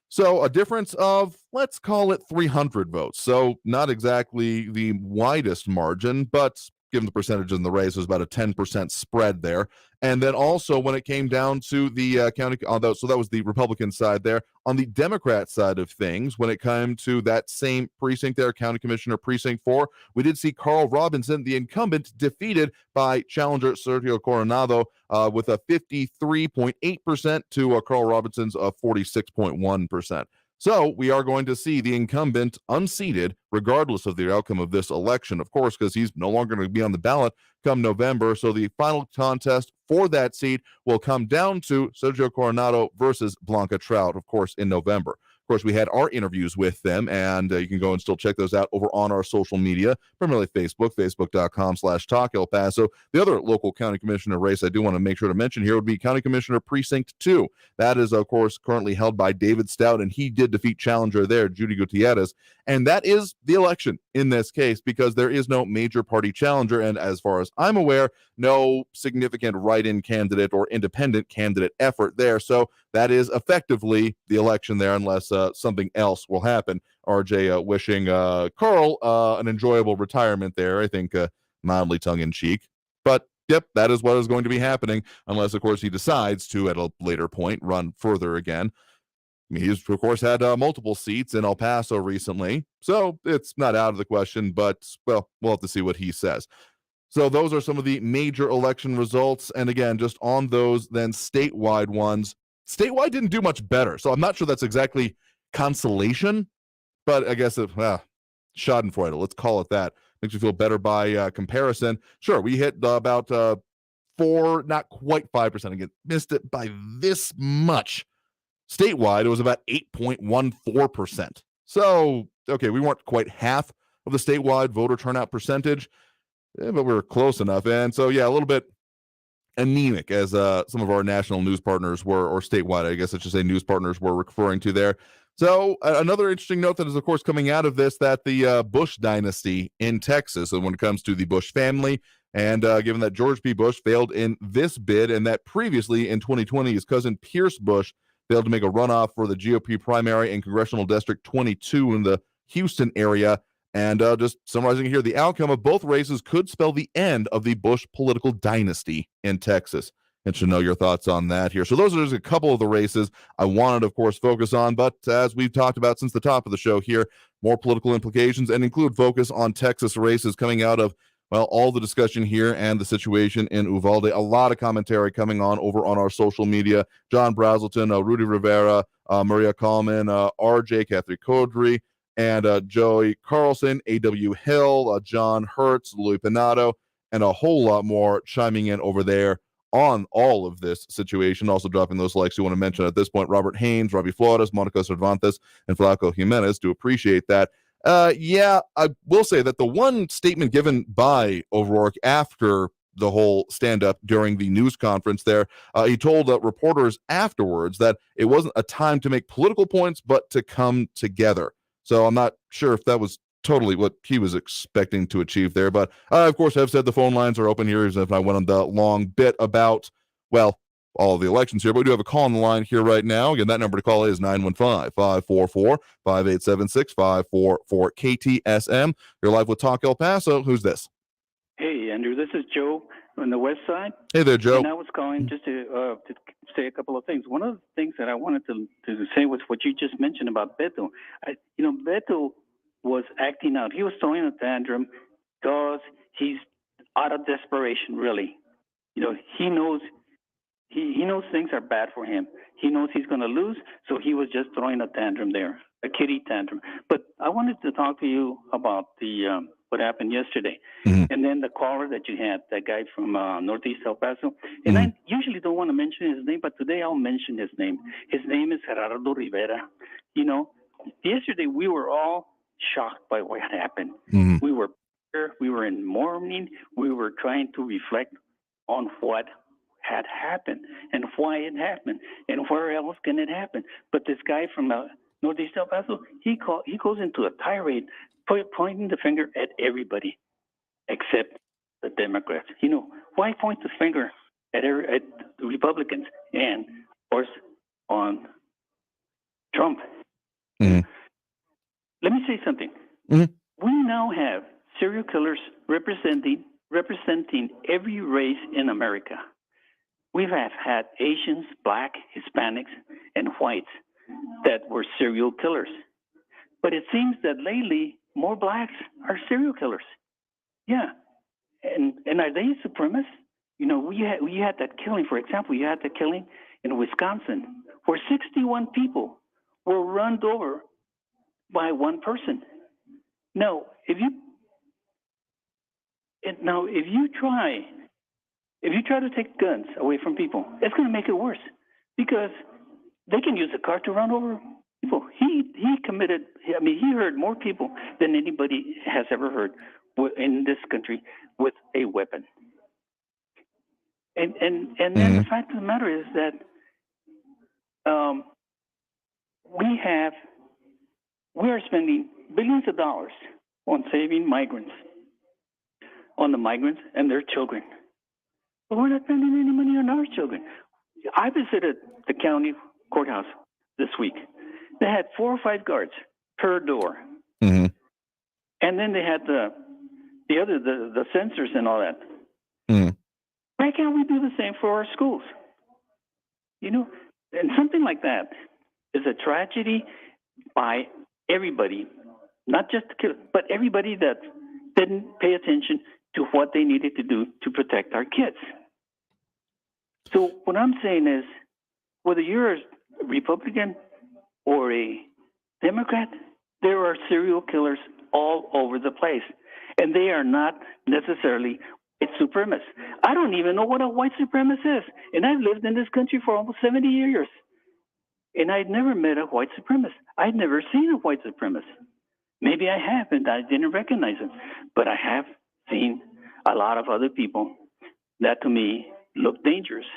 So a difference of, let's call it 300 votes. So not exactly the widest margin, but given the percentage in the race, there's about a 10% spread there. And then also when it came down to the county, so that was the Republican side there. On the Democrat side of things, when it came to that same precinct there, County Commissioner Precinct 4, we did see Carl Robinson, the incumbent, defeated by challenger Sergio Coronado with a 53.8% to Carl Robinson's 46.1%. So we are going to see the incumbent unseated, regardless of the outcome of this election, of course, because he's no longer going to be on the ballot come November. So the final contest for that seat will come down to Sergio Coronado versus Blanca Trout, of course, in November. Of course, we had our interviews with them, and you can go and still check those out over on our social media, primarily Facebook, facebook.com/Talk El Paso. The other local county commissioner race I do want to make sure to mention here would be County Commissioner Precinct 2. That is, of course, currently held by David Stout, and he did defeat challenger there, Judy Gutierrez. And that is the election in this case because there is no major party challenger, and as far as I'm aware, no significant write-in candidate or independent candidate effort there. So that is effectively the election there unless something else will happen. RJ wishing Carl an enjoyable retirement there, I think mildly tongue-in-cheek. But yep, that is what is going to be happening unless, of course, he decides to, at a later point, run further again. I mean, he's, of course, had multiple seats in El Paso recently, so it's not out of the question, but, well, we'll have to see what he says. So those are some of the major election results. And again, just on those then statewide ones, statewide didn't do much better. So I'm not sure that's exactly consolation, but I guess schadenfreude, let's call it that. Makes you feel better by comparison. Sure, we hit about 4, not quite 5%. Again, missed it by this much. Statewide, it was about 8.14%. So, okay, we weren't quite half of the statewide voter turnout percentage, but we were close enough. And so, yeah, a little bit anemic, as some of our national news partners were, or statewide, I guess I should say, news partners were referring to there. So another interesting note that is, of course, coming out of this, that the Bush dynasty in Texas, and when it comes to the Bush family, and given that George P. Bush failed in this bid, and that previously in 2020, his cousin Pierce Bush failed to make a runoff for the GOP primary in Congressional District 22 in the Houston area. And just summarizing here, the outcome of both races could spell the end of the Bush political dynasty in Texas. And to know your thoughts on that here. So those are just a couple of the races I wanted, of course, focus on. But as we've talked about since the top of the show here, more political implications and include focus on Texas races coming out of, well, all the discussion here and the situation in Uvalde. A lot of commentary coming on over on our social media. John Brazelton, Rudy Rivera, Maria Coleman, RJ, Catherine Codry, and Joey Carlson, A.W. Hill, John Hertz, Louis Pinato, and a whole lot more chiming in over there on all of this situation. Also dropping those likes you want to mention at this point. Robert Haynes, Robbie Flores, Monica Cervantes, and Flaco Jimenez. Do appreciate that. Yeah, I will say that the one statement given by O'Rourke after the whole stand-up during the news conference there, he told reporters afterwards that it wasn't a time to make political points, but to come together. So I'm not sure if that was totally what he was expecting to achieve there. But of course, I've said the phone lines are open here, as if I went on the long bit about, well, all of the elections here. But we do have a call on the line here right now. Again, that number to call is 915-544-5876-544-KTSM. You're live with Talk El Paso. Who's this? Hey, Andrew, this is Joe on the west side. Hey there, Joe. And I was calling just to say a couple of things. One of the things that I wanted to say was what you just mentioned about Beto. Beto was acting out. He was throwing a tantrum because he's out of desperation, really. He knows he knows things are bad for him. He knows he's going to lose, so he was just throwing a tantrum there, a kitty tantrum. But I wanted to talk to you about the what happened yesterday. Mm-hmm. And then the caller that you had, that guy from Northeast El Paso. And I usually don't want to mention his name, but today I'll mention his name. His name is Gerardo Rivera. Yesterday we were all shocked by what happened. Mm-hmm. We were in mourning. We were trying to reflect on what had happened and why it happened and where else can it happen. But this guy from Northeast El Paso, he goes into a tirade, pointing the finger at everybody except the Democrats. Why point the finger at the Republicans and, of course, on Trump? Mm-hmm. Let me say something. Mm-hmm. We now have serial killers representing every race in America. We have had Asians, Black, Hispanics, and whites that were serial killers. But it seems that lately, more Blacks are serial killers. Yeah. And are they supremacists? We had that killing, for example, you had the killing in Wisconsin where 61 people were run over by one person. Now, if you try to take guns away from people, it's going to make it worse because they can use a car to run over people. He hurt more people than anybody has ever hurt in this country with a weapon. And then the fact of the matter is that we are spending billions of dollars on saving migrants, on the migrants and their children. But we're not spending any money on our children. I visited the county courthouse this week. They had 4 or 5 guards per door. Mm-hmm. And then they had the sensors and all that. Mm-hmm. Why can't we do the same for our schools? And something like that is a tragedy by everybody, not just the kids, but everybody that didn't pay attention to what they needed to do to protect our kids. So what I'm saying is, whether you're a Republican or a Democrat, there are serial killers all over the place, and they are not necessarily white supremacists. I don't even know what a white supremacist is, and I've lived in this country for almost 70 years, and I'd never met a white supremacist. I'd never seen a white supremacist. Maybe I have, and I didn't recognize them, but I have seen a lot of other people that to me look dangerous.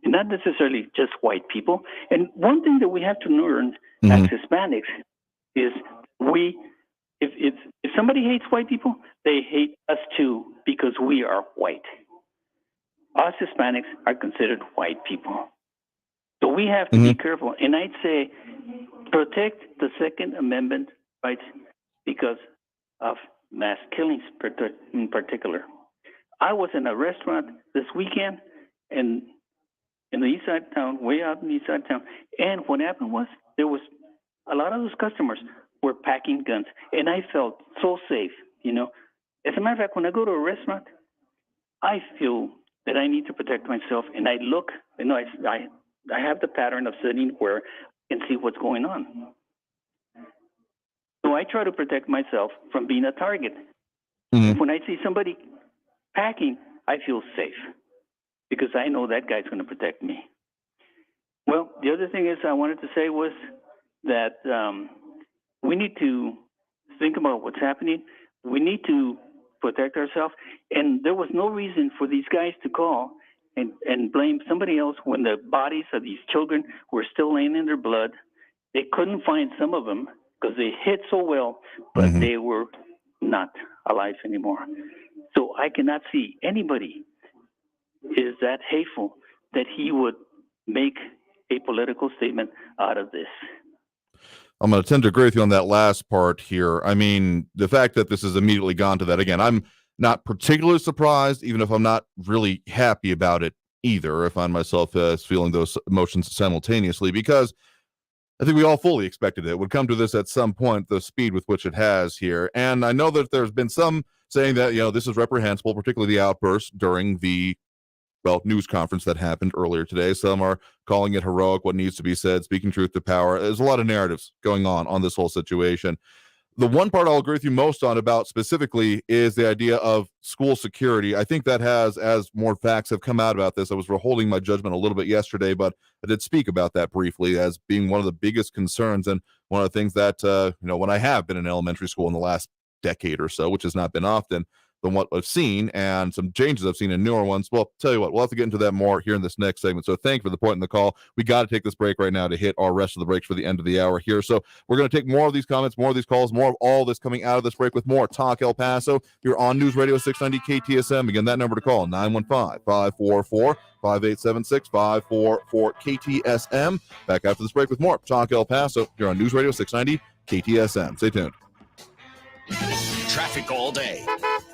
And not necessarily just white people. And one thing that we have to learn as Hispanics is if somebody hates white people, they hate us too because we are white. Us Hispanics are considered white people. So we have to be careful. And I'd say protect the Second Amendment rights because of mass killings in particular. I was in a restaurant this weekend in the east side of town, way out in the east side of town, and what happened was there was a lot of those customers were packing guns, and I felt so safe, As a matter of fact, when I go to a restaurant, I feel that I need to protect myself, and I look, I have the pattern of sitting where I can see what's going on. So I try to protect myself from being a target. When I see somebody packing, I feel safe because I know that guy's going to protect me. Well, the other thing I wanted to say was that we need to think about what's happening. We need to protect ourselves. And there was no reason for these guys to call and blame somebody else when the bodies of these children were still laying in their blood. They couldn't find some of them because they hit so well, but they were not alive anymore. So I cannot see anybody is that hateful that he would make a political statement out of this. I'm going to tend to agree with you on that last part here. I mean, the fact that this has immediately gone to that, again, I'm not particularly surprised, even if I'm not really happy about it either. I find myself feeling those emotions simultaneously because I think we all fully expected it would come to this at some point, the speed with which it has here. And I know that there's been some saying that, this is reprehensible, particularly the outburst during the news conference that happened earlier today. Some are calling it heroic, what needs to be said, speaking truth to power. There's a lot of narratives going on this whole situation. The one part I'll agree with you most on about specifically is the idea of school security. I think that has, as more facts have come out about this, I was withholding my judgment a little bit yesterday, but I did speak about that briefly as being one of the biggest concerns and one of the things that, when I have been in elementary school in the last decade or so, which has not been often, than what I've seen and some changes I've seen in newer ones. Well, tell you what, we'll have to get into that more here in this next segment. So thank you for the point in the call. We got to take this break right now to hit our rest of the breaks for the end of the hour here. So we're going to take more of these comments, more of these calls, more of all this coming out of this break with more Talk El Paso. You're on News Radio 690 KTSM. Again, that number to call, 915-544-5876-544 KTSM. Back after this break with more Talk El Paso. You're on News Radio 690 KTSM. Stay tuned. Traffic all day.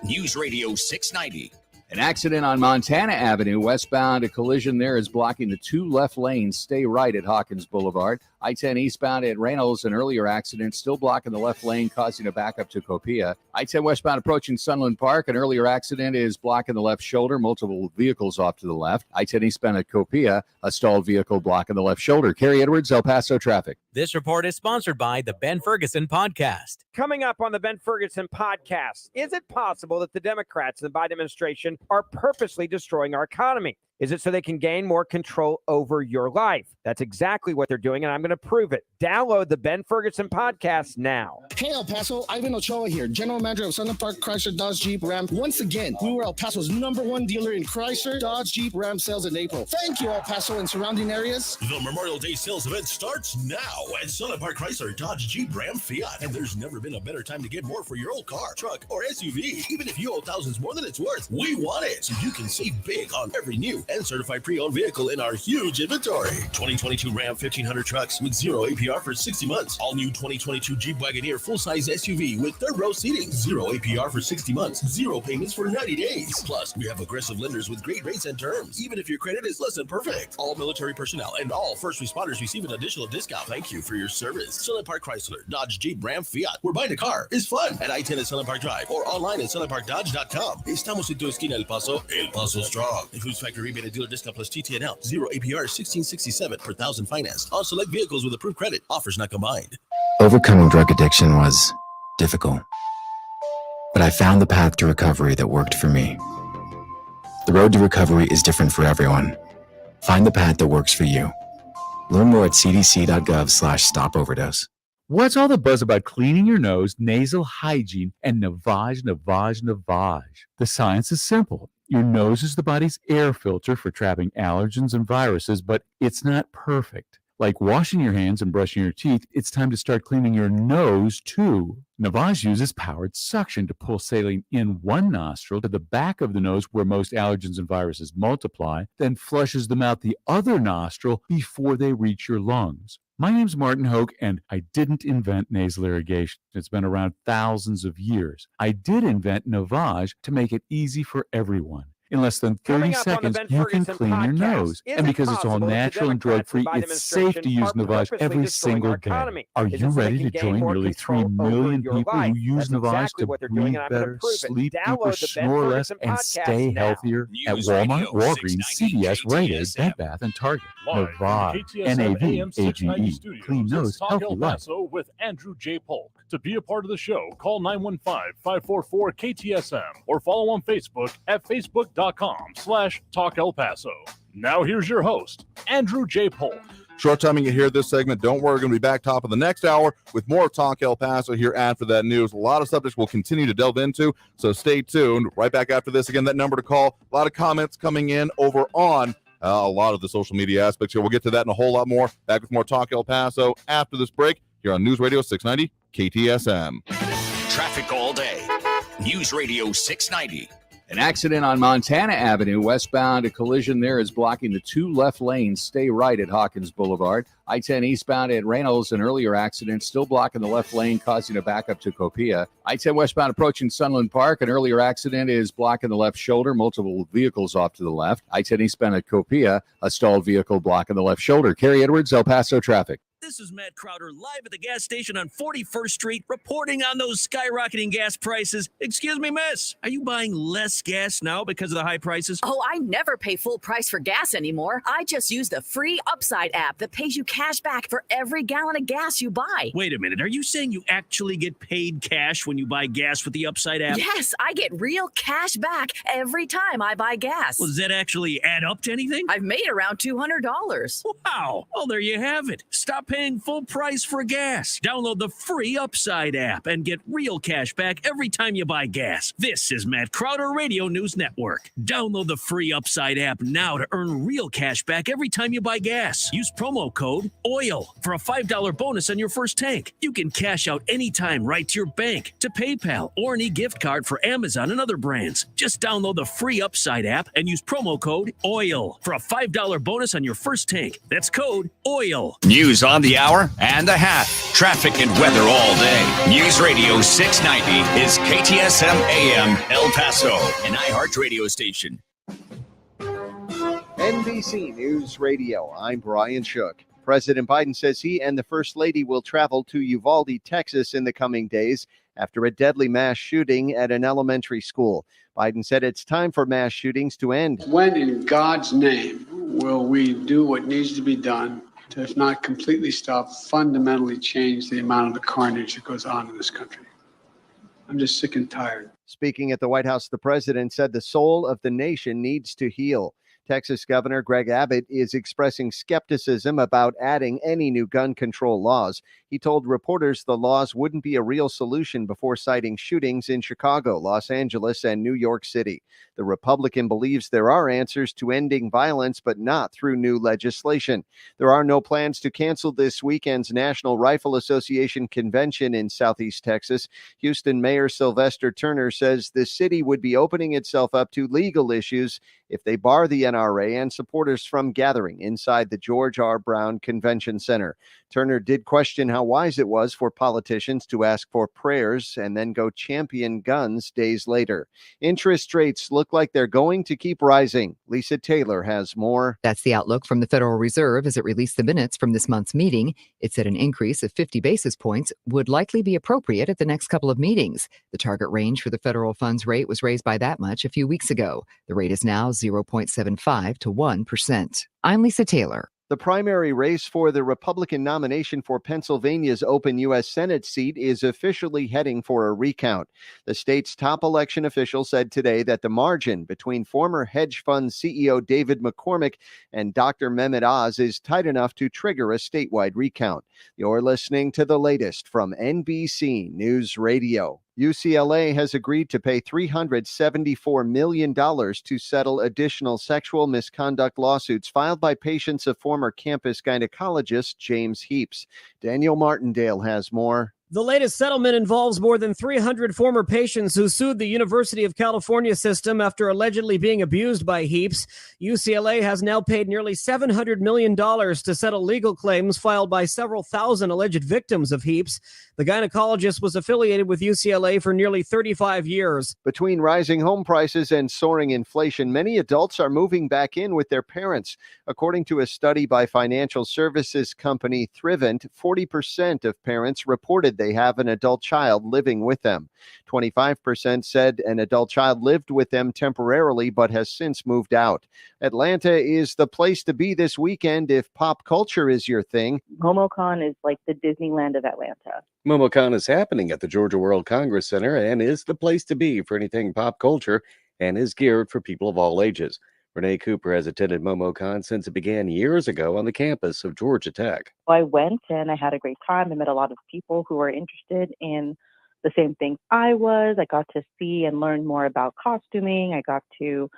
News Radio 690. An accident on Montana Avenue westbound. A collision there is blocking the 2 left lanes. Stay right at Hawkins Boulevard. I-10 eastbound at Reynolds, an earlier accident still blocking the left lane, causing a backup to Copia. I-10 westbound approaching Sunland Park, an earlier accident is blocking the left shoulder, multiple vehicles off to the left. I-10 eastbound at Copia, a stalled vehicle blocking the left shoulder. Kerry Edwards, El Paso traffic. This report is sponsored by the Ben Ferguson Podcast. Coming up on the Ben Ferguson Podcast, is it possible that the Democrats and the Biden administration are purposely destroying our economy? Is it so they can gain more control over your life? That's exactly what they're doing, and I'm going to prove it. Download the Ben Ferguson Podcast now. Hey, El Paso, Ivan Ochoa here, General Manager of Sunland Park Chrysler Dodge Jeep Ram. Once again, we were El Paso's #1 dealer in Chrysler, Dodge, Jeep, Ram sales in April. Thank you, El Paso and surrounding areas. The Memorial Day sales event starts now at Sunland Park Chrysler, Dodge, Jeep, Ram, Fiat. And there's never been a better time to get more for your old car, truck, or SUV. Even if you owe thousands more than it's worth, we want it so you can save big on every new and certified pre-owned vehicle in our huge inventory. 2022 Ram 1500 trucks with 0 APR for 60 months. All new 2022 Jeep Wagoneer full-size SUV with third row seating. 0 APR for 60 months. 0 payments for 90 days. Plus, we have aggressive lenders with great rates and terms, even if your credit is less than perfect. All military personnel and all first responders receive an additional discount. Thank you for your service. Sunland Park Chrysler, Dodge, Jeep, Ram, Fiat. Where buying a car is fun at I-10 at Sunland Park Drive or online at sunlandparkdodge.com. Estamos en tu esquina, El Paso. El Paso Strong. Includes factory rebate and dealer discount plus TTNL. 0 APR is $16.67 per thousand financed on select vehicles with approved credit. Offers not combined. Overcoming drug addiction was difficult, but I found the path to recovery that worked for me. The road to recovery is different for everyone. Find the path that works for you. Learn more at cdc.gov/stopoverdose. What's all the buzz about cleaning your nose, nasal hygiene, and navage? The science is simple. Your nose is the body's air filter for trapping allergens and viruses, but it's not perfect. Like washing your hands and brushing your teeth, it's time to start cleaning your nose too. Navage uses powered suction to pull saline in one nostril to the back of the nose where most allergens and viruses multiply, then flushes them out the other nostril before they reach your lungs. My name's Martin Hoke, and I didn't invent nasal irrigation. It's been around thousands of years. I did invent Navage to make it easy for everyone. In less than 30 seconds, you can clean your nose. And because it's all natural and drug-free, it's safe to use Navage every single day. Are you ready to join nearly 3 million people who use Navage to breathe better, sleep deeper, snore less, and stay healthier? At Walmart, Walgreens, CVS, Rite Aid, Bed Bath, and Target. Navage, N-A-V-A-G-E. Clean nose, healthy life. With Andrew J. Polk. To be a part of the show, call 915-544-KTSM or follow on Facebook at facebook.com/Talk El Paso. Now here's your host, Andrew J. Polk. Short time you hear this segment. Don't worry, we're going to be back top of the next hour with more Talk El Paso here after that news. A lot of subjects we'll continue to delve into, so stay tuned. Right back after this. Again, that number to call. A lot of comments coming in over on a lot of the social media aspects here. We'll get to that and a whole lot more. Back with more Talk El Paso after this break here on News Radio 690 KTSM. Traffic all day. News Radio 690. An accident on Montana Avenue, westbound. A collision there is blocking the two left lanes. Stay right at Hawkins Boulevard. I-10 eastbound at Reynolds, an earlier accident still blocking the left lane, causing a backup to Copia. I-10 westbound approaching Sunland Park, an earlier accident is blocking the left shoulder, multiple vehicles off to the left. I-10 eastbound at Copia, a stalled vehicle blocking the left shoulder. Kerry Edwards, El Paso traffic. This is Matt Crowder live at the gas station on 41st Street, reporting on those skyrocketing gas prices. Excuse me, miss, are you buying less gas now because of the high prices? Oh, I never pay full price for gas anymore. I just use the free Upside app that pays you cash back for every gallon of gas you buy. Wait a minute, are you saying you actually get paid cash when you buy gas with the Upside app? Yes, I get real cash back every time I buy gas. Well, does that actually add up to anything? I've made around $200. Wow. Well, there you have it. Stop paying full price for gas. Download the free Upside app and get real cash back every time you buy gas. This is Matt Crowder Radio News Network. Download the free Upside app now to earn real cash back every time you buy gas. Use promo code OIL for a $5 bonus on your first tank. You can cash out anytime right to your bank, to PayPal, or an e-gift card for Amazon and other brands. Just download the free Upside app and use promo code OIL for a $5 bonus on your first tank. That's code OIL. News on the hour and a half. Traffic and weather all day. News Radio 690 is KTSM AM El Paso, an iHeart radio station. NBC News Radio, I'm Brian Shook. President Biden says he and the First Lady will travel to Uvalde, Texas in the coming days after a deadly mass shooting at an elementary school. Biden said it's time for mass shootings to end. When in God's name will we do what needs to be done to, if not completely stop, fundamentally change the amount of the carnage that goes on in this country? I'm just sick and tired. Speaking at the White House, the president said the soul of the nation needs to heal. Texas Governor Greg Abbott is expressing skepticism about adding any new gun control laws. He told reporters the laws wouldn't be a real solution before citing shootings in Chicago, Los Angeles, and New York City. The Republican believes there are answers to ending violence, but not through new legislation. There are no plans to cancel this weekend's National Rifle Association convention in Southeast Texas. Houston Mayor Sylvester Turner says the city would be opening itself up to legal issues if they bar the NRA and supporters from gathering inside the George R. Brown Convention Center. Turner did question how wise it was for politicians to ask for prayers and then go champion guns days later. Interest rates look like they're going to keep rising. Lisa Taylor has more. That's the outlook from the Federal Reserve as it released the minutes from this month's meeting. It said an increase of 50 basis points would likely be appropriate at the next couple of meetings. The target range for the federal funds rate was raised by that much a few weeks ago. The rate is now 0.75 to 1%. I'm Lisa Taylor. The primary race for the Republican nomination for Pennsylvania's open U.S. Senate seat is officially heading for a recount. The state's top election official said today that the margin between former hedge fund CEO David McCormick and Dr. Mehmet Oz is tight enough to trigger a statewide recount. You're listening to the latest from NBC News Radio. UCLA has agreed to pay $374 million to settle additional sexual misconduct lawsuits filed by patients of former campus gynecologist James Heaps. Daniel Martindale has more. The latest settlement involves more than 300 former patients who sued the University of California system after allegedly being abused by Heaps. UCLA has now paid nearly $700 million to settle legal claims filed by several thousand alleged victims of Heaps. The gynecologist was affiliated with UCLA for nearly 35 years. Between rising home prices and soaring inflation, many adults are moving back in with their parents. According to a study by financial services company Thrivent, 40% of parents reported they have an adult child living with them. 25% said an adult child lived with them temporarily but has since moved out. Atlanta is the place to be this weekend if pop culture is your thing. MomoCon is like the Disneyland of Atlanta. MomoCon is happening at the Georgia World Congress Center and is the place to be for anything pop culture and is geared for people of all ages. Renee Cooper has attended MomoCon since it began years ago on the campus of Georgia Tech. I went and I had a great time. I met a lot of people who were interested in the same things I was. I got to see and learn more about costuming. I got to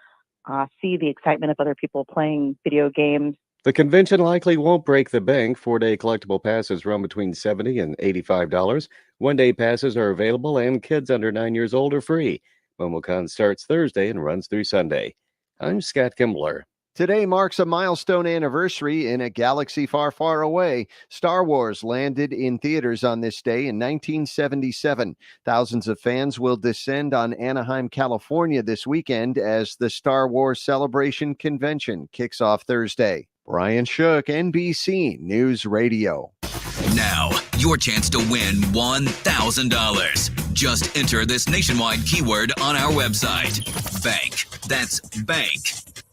see the excitement of other people playing video games. The convention likely won't break the bank. 4-day collectible passes run between $70 and $85. One-day passes are available and kids under 9 years old are free. MomoCon starts Thursday and runs through Sunday. I'm Scott Kimbler. Today marks a milestone anniversary in a galaxy far, far away. Star Wars landed in theaters on this day in 1977. Thousands of fans will descend on Anaheim, California this weekend as the Star Wars Celebration Convention kicks off Thursday. Brian Shook, NBC News Radio. Now, your chance to win $1,000. Just enter this nationwide keyword on our website. Bank. That's bank.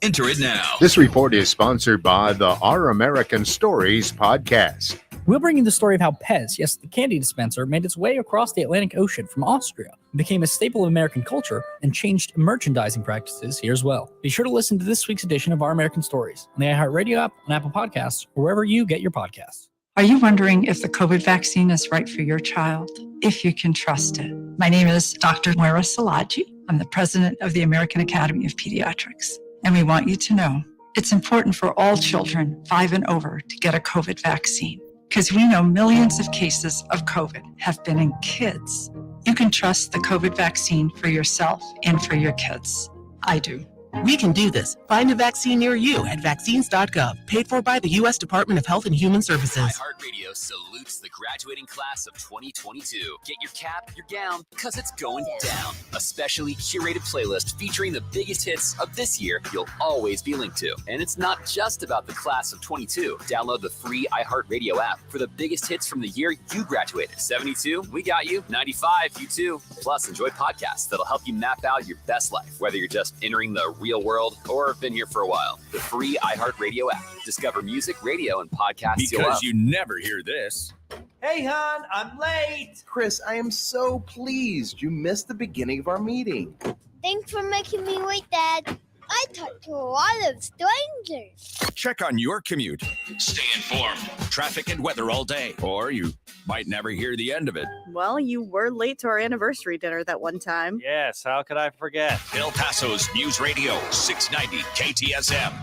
Enter it now. This report is sponsored by the Our American Stories podcast. We'll bring you the story of how Pez, yes, the candy dispenser, made its way across the Atlantic Ocean from Austria, became a staple of American culture, and changed merchandising practices here as well. Be sure to listen to this week's edition of Our American Stories on the iHeartRadio app, on Apple Podcasts, or wherever you get your podcasts. Are you wondering if the COVID vaccine is right for your child? If you can trust it. My name is Dr. Moira Salaji. I'm the president of the American Academy of Pediatrics. And we want you to know it's important for all children 5 and over to get a COVID vaccine, because we know millions of cases of COVID have been in kids. You can trust the COVID vaccine for yourself and for your kids. I do. We can do this. Find a vaccine near you at vaccines.gov. Paid for by the U.S. Department of Health and Human Services. iHeartRadio salutes the graduating class of 2022. Get your cap, your gown, because it's going down. A specially curated playlist featuring the biggest hits of this year you'll always be linked to. And it's not just about the class of 22. Download the free iHeartRadio app for the biggest hits from the year you graduated. 72, we got you. 95, you too. Plus, enjoy podcasts that'll help you map out your best life, whether you're just entering the real world or have been here for a while. The free iHeartRadio app. Discover music, radio, and podcasts you'll love. Because you never hear this. Hey, hon, I'm late. Chris, I am so pleased you missed the beginning of our meeting. Thanks for making me wait, Dad. I talked to a lot of strangers. Check on your commute. Stay informed. Traffic and weather all day. Or you might never hear the end of it. Well, you were late to our anniversary dinner that one time. Yes, how could I forget? El Paso's News Radio 690 KTSM.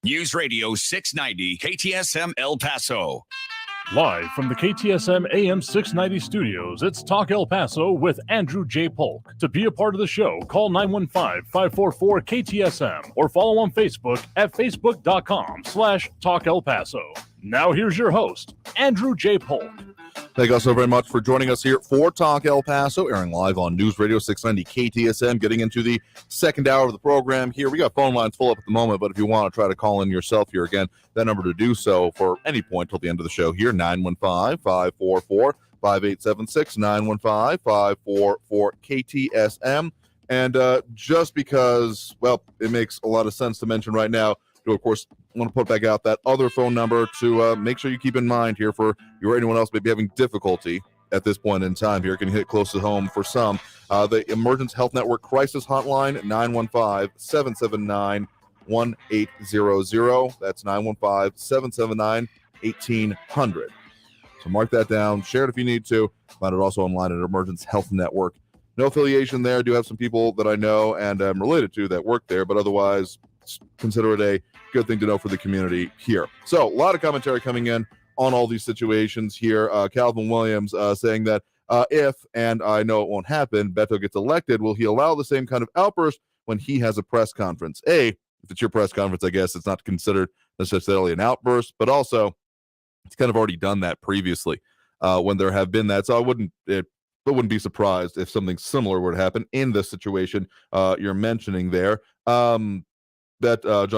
News Radio 690 KTSM El Paso. Live from the KTSM AM 690 studios, it's Talk El Paso with Andrew J. Polk. To be a part of the show, call 915-544-KTSM or follow on Facebook at facebook.com/Talk El Paso. Now here's your host, Andrew J. Polk. Thank you all so very much for joining us here for Talk El Paso, airing live on News Radio 690 KTSM, getting into the second hour of the program here. We got phone lines full up at the moment, but if you want to try to call in yourself here again, that number to do so for any point till the end of the show here, 915-544-5876, 915-544-KTSM. And just because, well, it makes a lot of sense to mention right now, do of course want to put back out that other phone number to make sure you keep in mind here for you or anyone else maybe having difficulty at this point in time here. Can hit close to home for some. The Emergence Health Network Crisis Hotline, 915-779-1800. That's 915-779-1800. So mark that down. Share it if you need to. Find it also online at Emergence Health Network. No affiliation there. I do have some people that I know and am related to that work there, but otherwise consider it a good thing to know for the community here. So a lot of commentary coming in on all these situations here. Calvin Williams saying that if, and I know it won't happen, Beto gets elected, will he allow the same kind of outburst when he has a press conference? If it's your press conference, I guess it's not considered necessarily an outburst, but also it's kind of already done that previously when there have been that. So I wouldn't be surprised if something similar were to happen in this situation you're mentioning there. John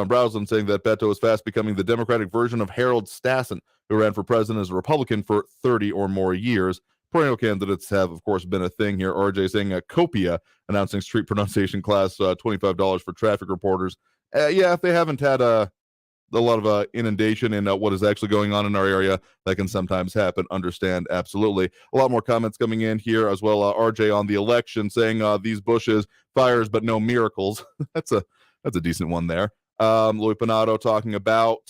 Browsland saying that Beto is fast becoming the Democratic version of Harold Stassen, who ran for president as a Republican for 30 or more years. Perennial candidates have, of course, been a thing here. RJ saying Copia announcing street pronunciation class, $25 for traffic reporters. If they haven't had a lot of inundation in what is actually going on in our area, that can sometimes happen. Understand, absolutely. A lot more comments coming in here as well. RJ on the election saying these bushes, fires, but no miracles. That's a decent one there. Louis Pinato talking about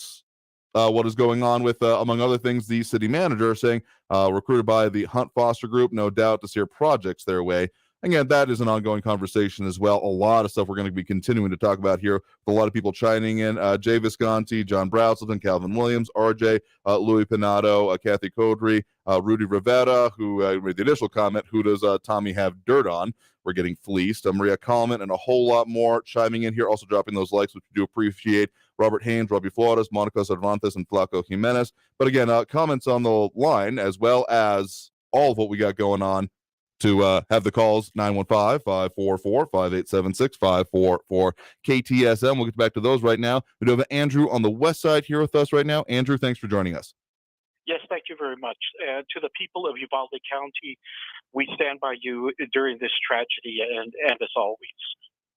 what is going on with, among other things, the city manager saying recruited by the Hunt Foster Group, no doubt to steer projects their way. Again, that is an ongoing conversation as well. A lot of stuff we're going to be continuing to talk about here with a lot of people chiming in. Jay Visconti, John Browselton, Calvin Williams, RJ, Louis Pinato, Kathy Codry, Rudy Rivera, who made the initial comment, who does Tommy have dirt on? We're getting fleeced. Maria Coleman and a whole lot more chiming in here, also dropping those likes, which we do appreciate. Robert Haynes, Robbie Flores, Monica Cervantes, and Flaco Jimenez. But again, comments on the line as well as all of what we got going on to have the calls, 915-544-5876, 544-KTSM. We'll get back to those right now. We do have Andrew on the west side here with us right now. Andrew, thanks for joining us. Yes, thank you very much. To the people of Uvalde County, we stand by you during this tragedy and as always.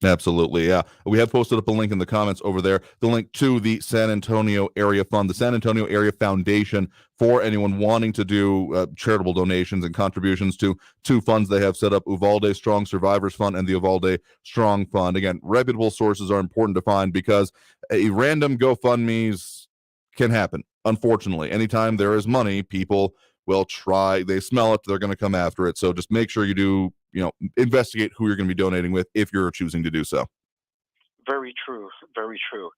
Absolutely, yeah. We have posted up a link in the comments over there, the link to the San Antonio Area Fund, the San Antonio Area Foundation, for anyone wanting to do charitable donations and contributions to two funds they have set up, Uvalde Strong Survivors Fund and the Uvalde Strong Fund. Again, reputable sources are important to find because a random GoFundMe's can happen. Unfortunately, anytime there is money, people will try, they smell it, they're going to come after it. So just make sure you do, investigate who you're going to be donating with if you're choosing to do so. Very true. Very true.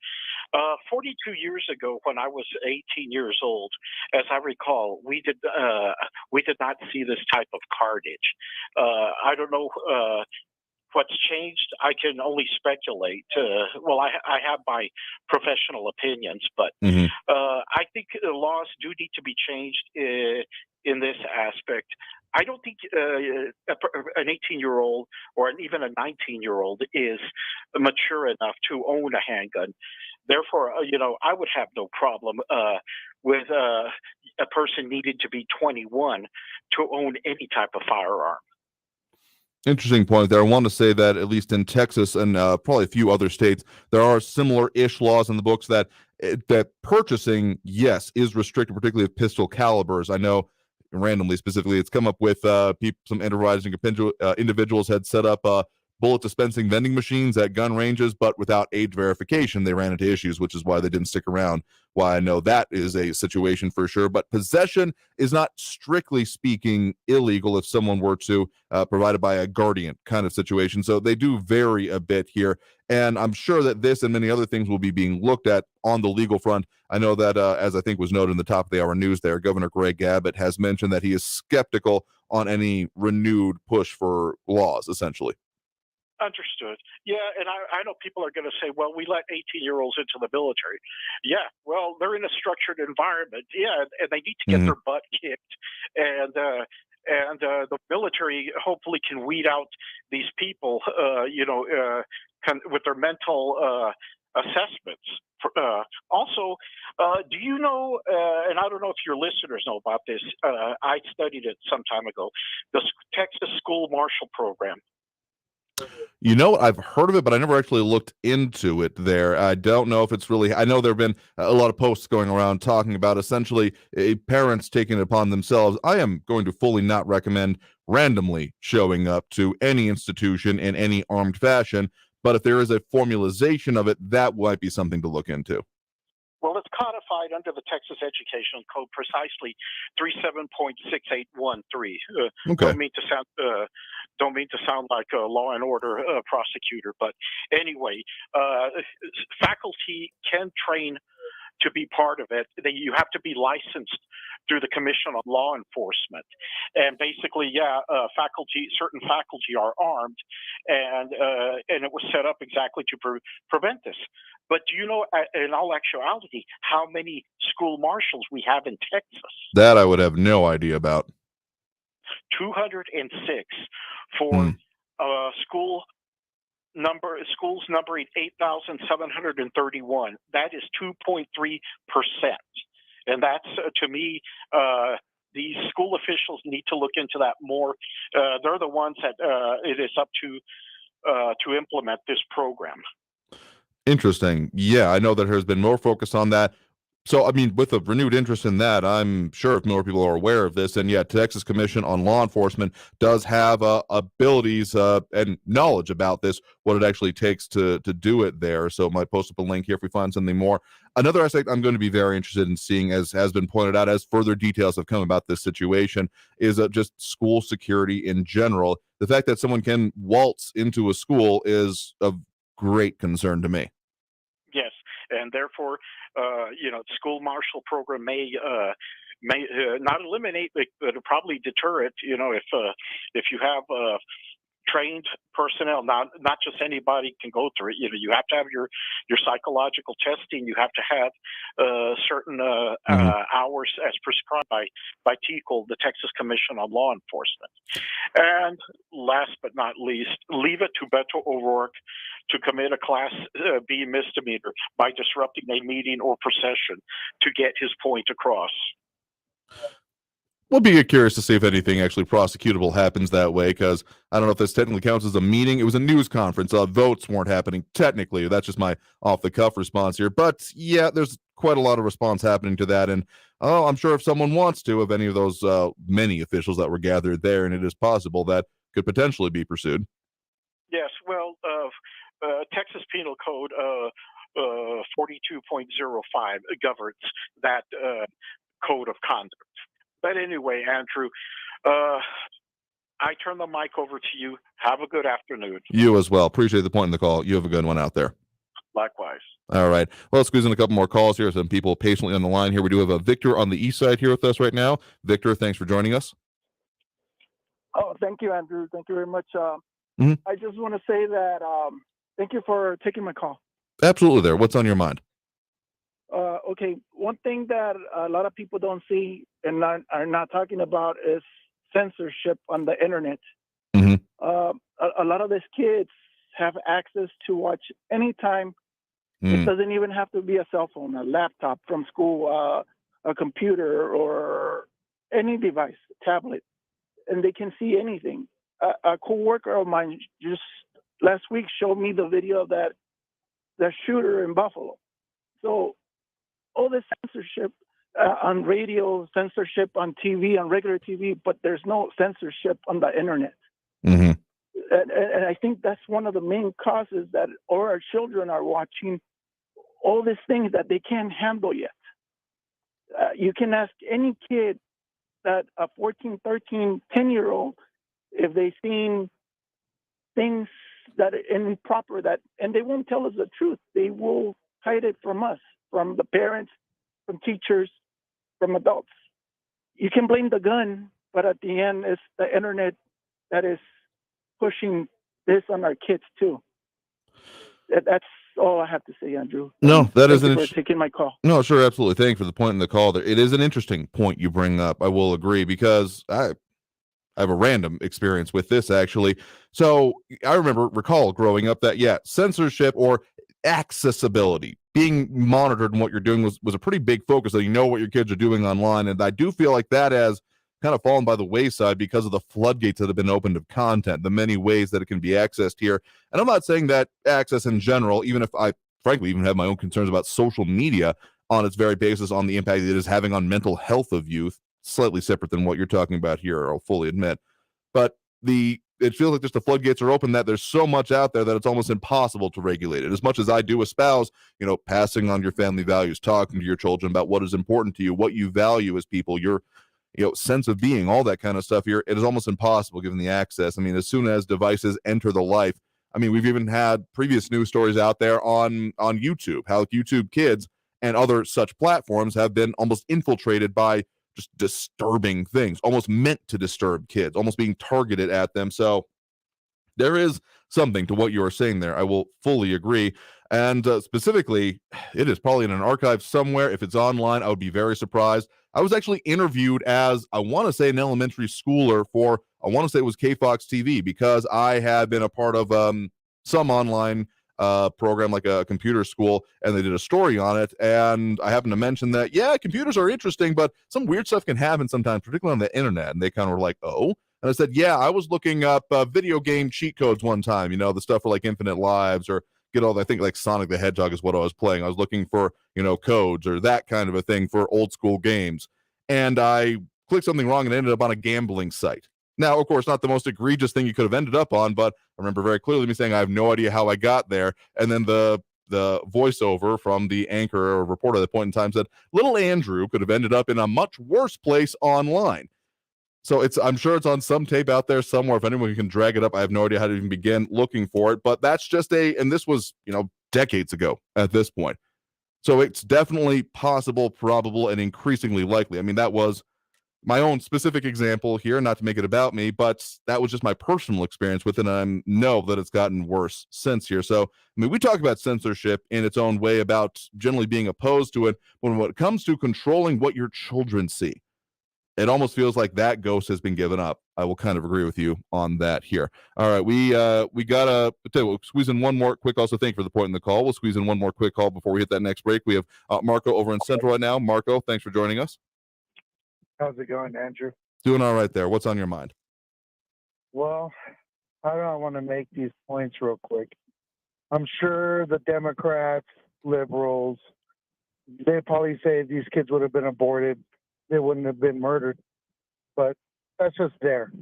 42 years ago, when I was 18 years old, as I recall, we did not see this type of carnage. I don't know what's changed, I can only speculate. Well, I have my professional opinions, but I think the laws do need to be changed in this aspect. I don't think an 18-year-old or even a 19-year-old is mature enough to own a handgun. Therefore, I would have no problem with a person needing to be 21 to own any type of firearm. Interesting point there. I want to say that at least in Texas and probably a few other states, there are similar-ish laws in the books that purchasing, yes, is restricted, particularly of pistol calibers. I know randomly, specifically, it's come up with some enterprising individuals had set up bullet dispensing vending machines at gun ranges, but without age verification, they ran into issues, which is why they didn't stick around. Why I know that is a situation for sure. But possession is not strictly speaking illegal if someone were to provided by a guardian kind of situation. So they do vary a bit here. And I'm sure that this and many other things will be being looked at on the legal front. I know that, as I think was noted in the top of the hour news there, Governor Greg Abbott has mentioned that he is skeptical on any renewed push for laws, essentially. Understood. Yeah, and I know people are going to say, well, we let 18-year-olds into the military. Yeah, well, they're in a structured environment. Yeah, and they need to get their butt kicked. And the military hopefully can weed out these people, with their mental assessments. Also, do you know, and I don't know if your listeners know about this, I studied it some time ago, the Texas School Marshal Program. You know, I've heard of it, but I never actually looked into it there. I don't know if it's really, I know there have been a lot of posts going around talking about essentially parents taking it upon themselves. I am going to fully not recommend randomly showing up to any institution in any armed fashion, but if there is a formalization of it, that might be something to look into. Well, it's codified under the Texas Educational Code, precisely 37.6813. Okay. Don't mean to sound like a law and order prosecutor, but anyway, faculty can train to be part of it. You have to be licensed through the Commission on Law Enforcement, and basically, certain faculty are armed, and it was set up exactly to prevent this. But do you know, in all actuality, how many school marshals we have in Texas? That I would have no idea about. 206 for schools numbering 8,731. That is 2.3%, and that's to me. These school officials need to look into that more. They're the ones that it is up to implement this program. Interesting. Yeah, I know that there's been more focus on that. So, I mean, with a renewed interest in that, I'm sure if more people are aware of this, and yeah, Texas Commission on Law Enforcement does have abilities and knowledge about this, what it actually takes to do it there. So, I might post up a link here if we find something more. Another aspect I'm going to be very interested in seeing, as has been pointed out, as further details have come about this situation, is just school security in general. The fact that someone can waltz into a school is of great concern to me. Yes, and therefore, the school marshal program may not eliminate, but it'll probably deter it. If you have trained personnel, not just anybody can go through it. You have to have your psychological testing. You have to have certain hours as prescribed by TCOL, the Texas Commission on Law Enforcement. And last but not least, leave it to Beto O'Rourke to commit a Class B misdemeanor by disrupting a meeting or procession to get his point across. We'll be curious to see if anything actually prosecutable happens that way, because I don't know if this technically counts as a meeting. It was a news conference. Votes weren't happening technically. That's just my off-the-cuff response here. But yeah, there's quite a lot of response happening to that. And I'm sure if someone wants to, of any of those many officials that were gathered there, and it is possible that could potentially be pursued. Yes, well, Texas Penal Code 42.05 governs that code of conduct. But anyway, Andrew, I turn the mic over to you. Have a good afternoon. You as well. Appreciate the point in the call. You have a good one out there. Likewise. All right. Well, let's squeeze in a couple more calls here. Some people patiently on the line here. We do have a Victor on the east side here with us right now. Victor, thanks for joining us. Oh, thank you, Andrew. Thank you very much. I just want to say that thank you for taking my call. Absolutely there. What's on your mind? Okay, one thing that a lot of people don't see and are not talking about is censorship on the internet. A lot of these kids have access to watch anytime. It doesn't even have to be a cell phone, a laptop from school, a computer, or any device, tablet, and they can see anything. A coworker of mine just last week showed me the video of the shooter in Buffalo. So all this censorship on radio, censorship on TV, on regular TV, but there's no censorship on the internet. And I think that's one of the main causes that all our children are watching all these things that they can't handle yet. You can ask any kid that a 14, 13, 10-year-old if they've seen things that are improper, and they won't tell us the truth. They will hide it from us, from the parents, from teachers, from adults. You can blame the gun, but at the end, it's the internet that is pushing this on our kids too. That's all I have to say, Andrew. No, that is Thank you for taking my call. No, sure, absolutely. Thank you for the point in the call there. It is an interesting point you bring up. I will agree, because I have a random experience with this, actually. So I recall growing up that, censorship or accessibility, being monitored and what you're doing was a pretty big focus, so you know what your kids are doing online. And I do feel like that has kind of fallen by the wayside because of the floodgates that have been opened of content, the many ways that it can be accessed here. And I'm not saying that access in general, even if I frankly even have my own concerns about social media on its very basis, on the impact it is having on mental health of youth, slightly separate than what you're talking about here, I'll fully admit. But it feels like just the floodgates are open, that there's so much out there that it's almost impossible to regulate it. As much as I do espouse, passing on your family values, talking to your children about what is important to you, what you value as people, your sense of being, all that kind of stuff here, it is almost impossible given the access. I mean, as soon as devices enter the life, we've even had previous news stories out there on YouTube, how YouTube Kids and other such platforms have been almost infiltrated by just disturbing things, almost meant to disturb kids, almost being targeted at them. So there is something to what you are saying there. I will fully agree. And specifically, it is probably in an archive somewhere. If it's online, I would be very surprised. I was actually interviewed as, I want to say, an elementary schooler for, I want to say it was KFOX TV, because I had been a part of some online program, like a computer school, and they did a story on it. And I happened to mention that, computers are interesting, but some weird stuff can happen sometimes, particularly on the internet. And they kind of were like, oh. And I said, I was looking up video game cheat codes one time, the stuff for like Infinite Lives, or get all, I think like Sonic the Hedgehog is what I was playing. I was looking for, codes or that kind of a thing for old school games. And I clicked something wrong and ended up on a gambling site. Now, of course, not the most egregious thing you could have ended up on, but I remember very clearly me saying, I have no idea how I got there. And then the voiceover from the anchor or reporter at that point in time said, little Andrew could have ended up in a much worse place online. So I'm sure it's on some tape out there somewhere. If anyone can drag it up, I have no idea how to even begin looking for it. But that's just and this was, decades ago at this point. So it's definitely possible, probable, and increasingly likely. That was my own specific example here, not to make it about me, but that was just my personal experience with it. And I know that it's gotten worse since here. So, we talk about censorship in its own way, about generally being opposed to it. When it comes to controlling what your children see, it almost feels like that ghost has been given up. I will kind of agree with you on that here. All right, we gotta we'll squeeze in one more quick. Also, thank you for the point in the call. We'll squeeze in one more quick call before we hit that next break. We have Marco over in Central right now. Marco, thanks for joining us. How's it going, Andrew? Doing all right there. What's on your mind? Well, how do I want to make these points real quick? I'm sure the Democrats, liberals, they probably say if these kids would have been aborted, they wouldn't have been murdered. But that's just there.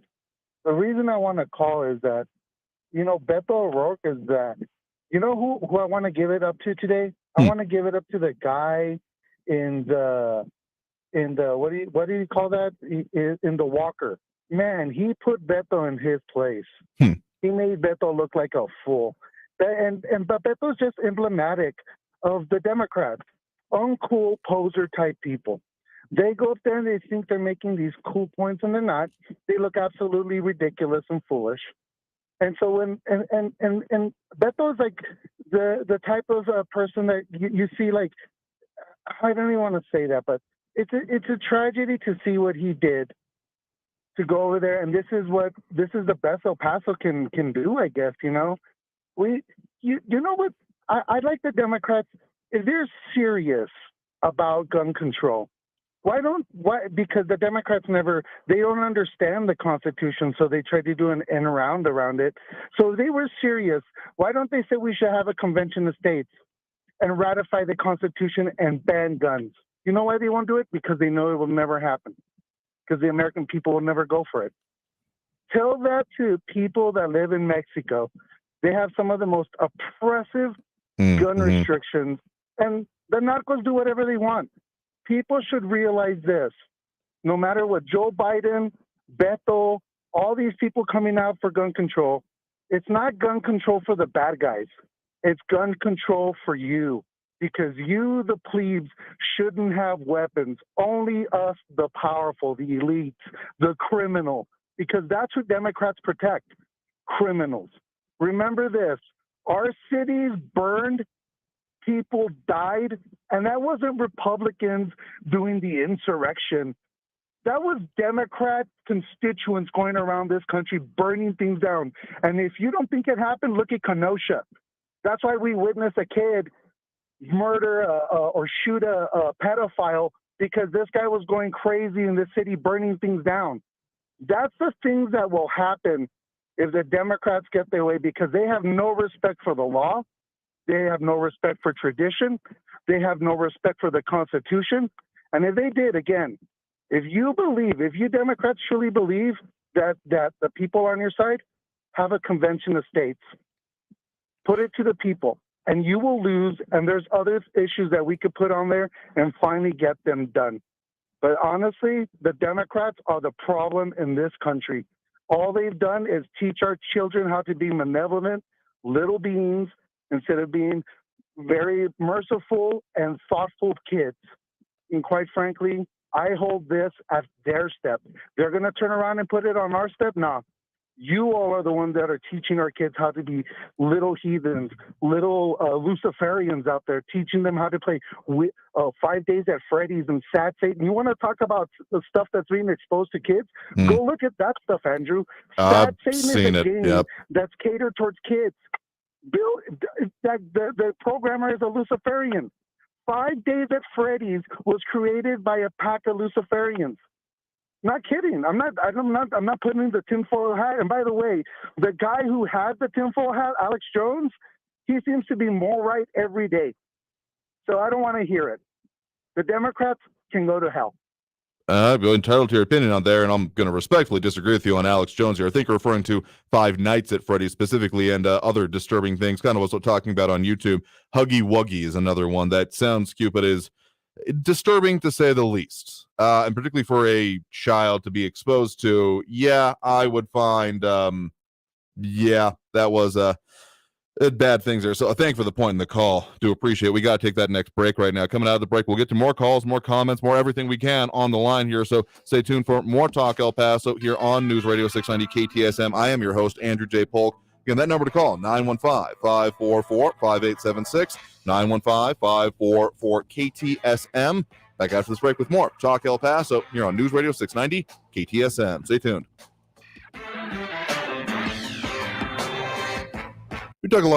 The reason I want to call is that, Beto O'Rourke is that. You know who I want to give it up to today? I want to give it up to the guy in the what do you call that? In the walker. Man, he put Beto in his place. He made Beto look like a fool. But Beto's just emblematic of the Democrats. Uncool poser type people. They go up there and they think they're making these cool points, and they're not. They look absolutely ridiculous and foolish. And so and Beto's like the type of person that you see, like, I don't even want to say that, but it's a tragedy to see what he did to go over there. And this is the best El Paso can do, I guess. You know what? I'd like the Democrats, if they're serious about gun control, why? Because the Democrats they don't understand the Constitution, so they try to do an end around it. So if they were serious, why don't they say we should have a convention of states and ratify the Constitution and ban guns? You know why they won't do it? Because they know it will never happen. Because the American people will never go for it. Tell that to people that live in Mexico. They have some of the most oppressive gun restrictions, and the narcos do whatever they want. People should realize this. No matter what Joe Biden, Beto, all these people coming out for gun control, it's not gun control for the bad guys. It's gun control for you. Because you, the plebes, shouldn't have weapons. Only us, the powerful, the elites, the criminal. Because that's who Democrats protect, criminals. Remember this. Our cities burned, people died, and that wasn't Republicans doing the insurrection. That was Democrat constituents going around this country burning things down. And if you don't think it happened, look at Kenosha. That's why we witnessed a kid murder or shoot a pedophile because this guy was going crazy in the city burning things down. That's the things that will happen if the Democrats get their way, because they have no respect for the law. They have no respect for tradition. They have no respect for the Constitution. And if they did, again, if you Democrats truly believe that the people are on your side, have a convention of states. Put it to the people. And you will lose, and there's other issues that we could put on there and finally get them done. But honestly, the Democrats are the problem in this country. All they've done is teach our children how to be malevolent little beings instead of being very merciful and thoughtful kids. And quite frankly, I hold this as their step. They're going to turn around and put it on our step? No. You all are the ones that are teaching our kids how to be little heathens, little Luciferians out there, teaching them how to play 5 Days at Freddy's and Sad Satan. You want to talk about the stuff that's being exposed to kids? Go look at that stuff, Andrew. Sad Satan is a game that's catered towards kids. The programmer is a Luciferian. 5 Days at Freddy's was created by a pack of Luciferians. Not kidding. I'm not putting in the tinfoil hat. And by the way, the guy who had the tinfoil hat, Alex Jones, he seems to be more right every day. So I don't want to hear it. The Democrats can go to hell. You're entitled to your opinion on there, and I'm going to respectfully disagree with you on Alex Jones here. I think you're referring to Five Nights at Freddy's specifically, and other disturbing things, kind of what we're talking about on YouTube. Huggy Wuggy is another one that sounds cute, but is disturbing to say the least, and particularly for a child to be exposed to. I would find that was bad things there. So thank you for the point in the call. Do appreciate it. We got to take that next break right now. Coming out of the break, we'll get to more calls, more comments, more everything we can on the line here. So stay tuned for more Talk El Paso here on News Radio 690 KTSM. I am your host, Andrew J. Polk. Again, that number to call, 915-544-5876, 915-544-KTSM. Back after this break with more Talk El Paso here on News Radio 690 KTSM. Stay tuned. We talk a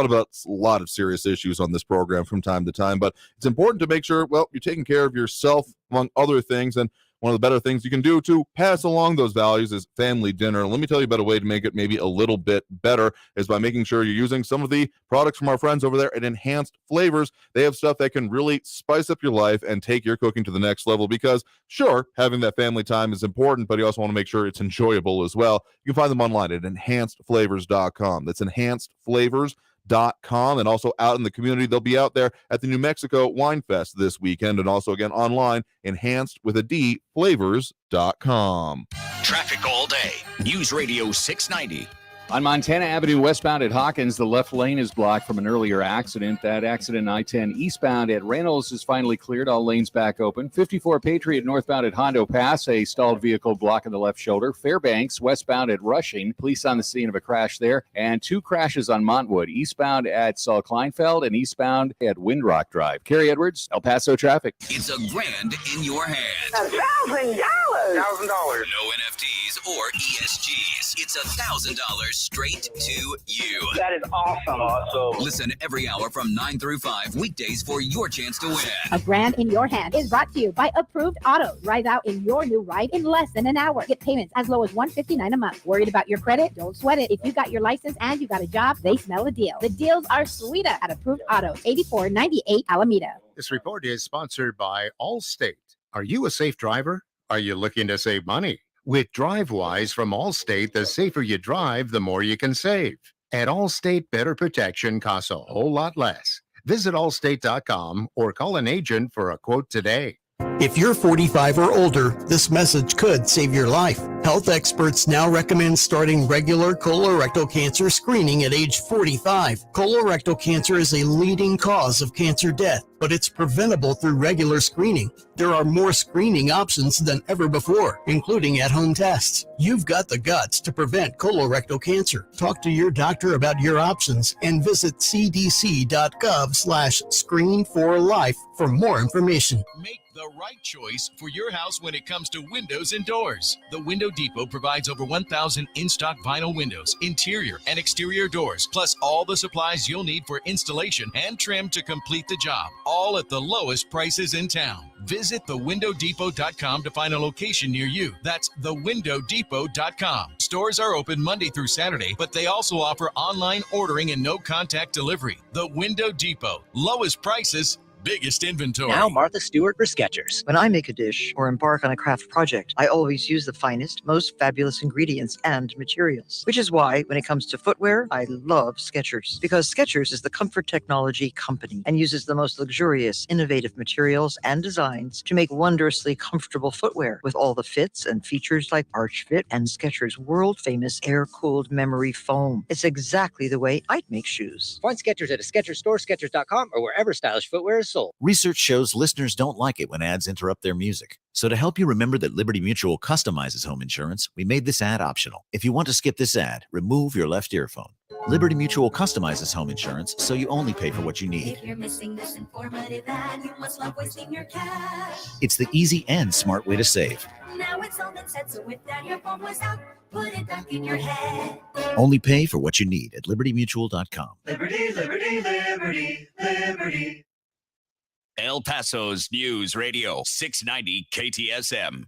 lot of serious issues on this program from time to time, but it's important to make sure, you're taking care of yourself, among other things, and one of the better things you can do to pass along those values is family dinner. And let me tell you about a way to make it maybe a little bit better is by making sure you're using some of the products from our friends over there at Enhanced Flavors. They have stuff that can really spice up your life and take your cooking to the next level because, sure, having that family time is important, but you also want to make sure it's enjoyable as well. You can find them online at enhancedflavors.com. That's enhancedflavors.com. And also out in the community, they'll be out there at the New Mexico Wine Fest this weekend, and also again online, flavors.com. Traffic all day. News Radio 690 On Montana Avenue westbound at Hawkins, the left lane is blocked from an earlier accident. That accident I-10 eastbound at Reynolds is finally cleared. All lanes back open. 54 Patriot northbound at Hondo Pass, a stalled vehicle blocking the left shoulder. Fairbanks westbound at Rushing, police on the scene of a crash there. And 2 crashes on Montwood, eastbound at Saul Kleinfeld and eastbound at Windrock Drive. Carrie Edwards, El Paso traffic. It's a grand in your hand. $1,000. No NFTs or ESGs. It's $1,000 straight to you. That is awesome. Listen every hour from 9 through 5 weekdays for your chance to win. A grand in your hand is brought to you by Approved Auto. Ride out in your new ride in less than an hour. Get payments as low as $159 a month. Worried about your credit? Don't sweat it. If you got your license and you got a job, they smell a deal. The deals are sweeter at Approved Auto, 8498 Alameda. This report is sponsored by Allstate. Are you a safe driver? Are you looking to save money? With DriveWise from Allstate, the safer you drive, the more you can save. At Allstate, better protection costs a whole lot less. Visit allstate.com or call an agent for a quote today. If you're 45 or older, this message could save your life. Health experts now recommend starting regular colorectal cancer screening at age 45. Colorectal cancer is a leading cause of cancer death, but it's preventable through regular screening. There are more screening options than ever before, including at-home tests. You've got the guts to prevent colorectal cancer. Talk to your doctor about your options and visit cdc.gov/screen4life for more information. Make the right choice for your house when it comes to windows and doors. The Window Depot provides over 1,000 in-stock vinyl windows, interior and exterior doors, plus all the supplies you'll need for installation and trim to complete the job, all at the lowest prices in town. Visit thewindowdepot.com to find a location near you. That's thewindowdepot.com. Stores are open Monday through Saturday, but they also offer online ordering and no-contact delivery. The Window Depot. Lowest prices, biggest inventory. Now Martha Stewart for Skechers. When I make a dish or embark on a craft project, I always use the finest, most fabulous ingredients and materials. Which is why, when it comes to footwear, I love Skechers. Because Skechers is the comfort technology company and uses the most luxurious, innovative materials and designs to make wondrously comfortable footwear with all the fits and features like Arch Fit and Skechers' world-famous air-cooled memory foam. It's exactly the way I'd make shoes. Find Skechers at a Skechers store, Skechers.com, or wherever stylish footwear is sold. Research shows listeners don't like it when ads interrupt their music. So to help you remember that Liberty Mutual customizes home insurance, we made this ad optional. If you want to skip this ad, remove your left earphone. Liberty Mutual customizes home insurance so you only pay for what you need. If you're missing this informative ad, you must love wasting your cash. It's the easy and smart way to save. Now it's all been said, so if that earphone was out, put it back in your head. Only pay for what you need at libertymutual.com. Liberty, liberty, liberty, liberty. El Paso's News Radio 690 KTSM.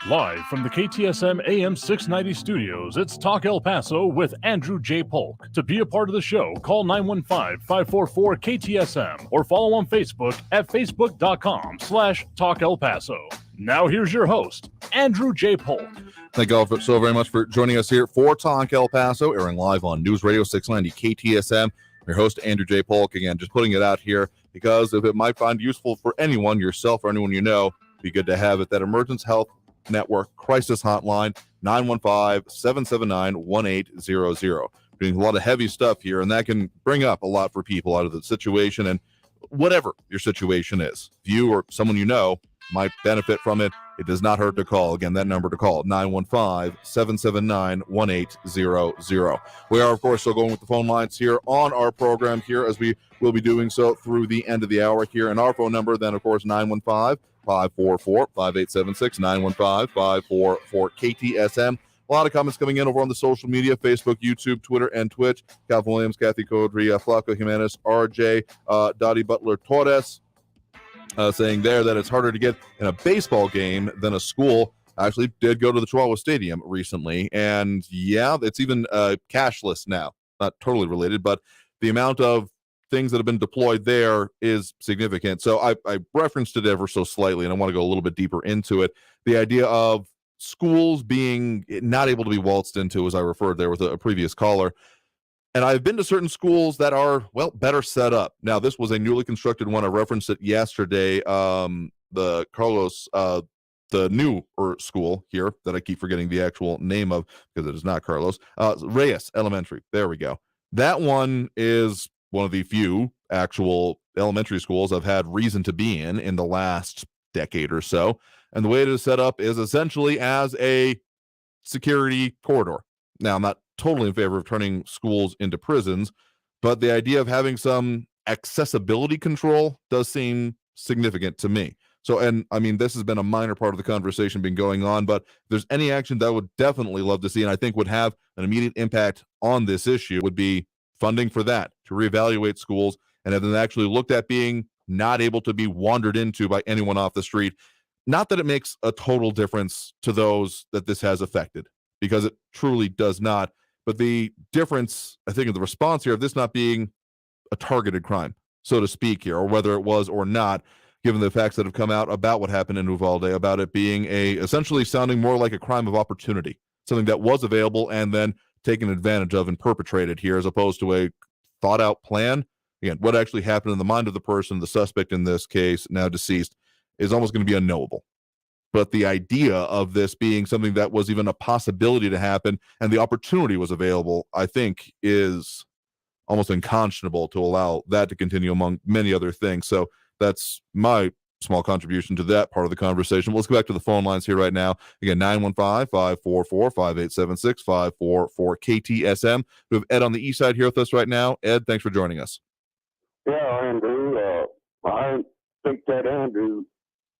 Live from the KTSM AM 690 studios, it's Talk El Paso with Andrew J. Polk. To be a part of the show, call 915-544-KTSM or follow on Facebook at facebook.com/Talk El Paso. Now here's your host, Andrew J. Polk. Thank you all so very much for joining us here for Talk El Paso, airing live on News Radio 690 KTSM. Your host, Andrew J. Polk, again, just putting it out here because if it might find useful for anyone, yourself or anyone you know, be good to have it. That Emergence Health Network Crisis Hotline, 915-779-1800. Doing a lot of heavy stuff here, and that can bring up a lot for people out of the situation and whatever your situation is. If you or someone you know might benefit from it, it does not hurt to call. Again, that number to call, 915-779-1800. We are, of course, still going with the phone lines here on our program here, as we will be doing so through the end of the hour here. And our phone number, then, of course, 915-544-5876, 915-544-KTSM. A lot of comments coming in over on the social media, Facebook, YouTube, Twitter, and Twitch. Calvin Williams, Kathy Codria, Flaco Jimenez, RJ, Dottie Butler Torres, saying there that it's harder to get in a baseball game than a school. I actually did go to the Chihuahua Stadium recently, and yeah, it's even cashless now. Not totally related, but the amount of things that have been deployed there is significant. So I referenced it ever so slightly, and I want to go a little bit deeper into it. The idea of schools being not able to be waltzed into, as I referred there with a previous caller. And I've been to certain schools that are, well, better set up. Now, this was a newly constructed one. I referenced it yesterday. The Carlos the newer school here that I keep forgetting the actual name of because it is not Carlos, Reyes Elementary. There we go. That one is one of the few actual elementary schools I've had reason to be in the last decade or so. And the way it is set up is essentially as a security corridor. Now, I'm not totally in favor of turning schools into prisons, but the idea of having some accessibility control does seem significant to me. So, and I mean, this has been a minor part of the conversation been going on, but if there's any action that I would definitely love to see, and I think would have an immediate impact on this issue, would be funding for that, to reevaluate schools and have them actually looked at being not able to be wandered into by anyone off the street. Not that it makes a total difference to those that this has affected, because it truly does not. But the difference, I think, of the response here of this not being a targeted crime, so to speak here, or whether it was or not, given the facts that have come out about what happened in Uvalde, about it being essentially sounding more like a crime of opportunity, something that was available and then taken advantage of and perpetrated here, as opposed to a thought out plan. Again, what actually happened in the mind of the person, the suspect in this case, now deceased, is almost going to be unknowable. But the idea of this being something that was even a possibility to happen and the opportunity was available, I think, is almost unconscionable to allow that to continue among many other things. So that's my small contribution to that part of the conversation. Let's go back to the phone lines here right now. Again, 915-544-5876, 544-KTSM. We have Ed on the east side here with us right now. Ed, thanks for joining us. Yeah, Andrew, I think that Andrew,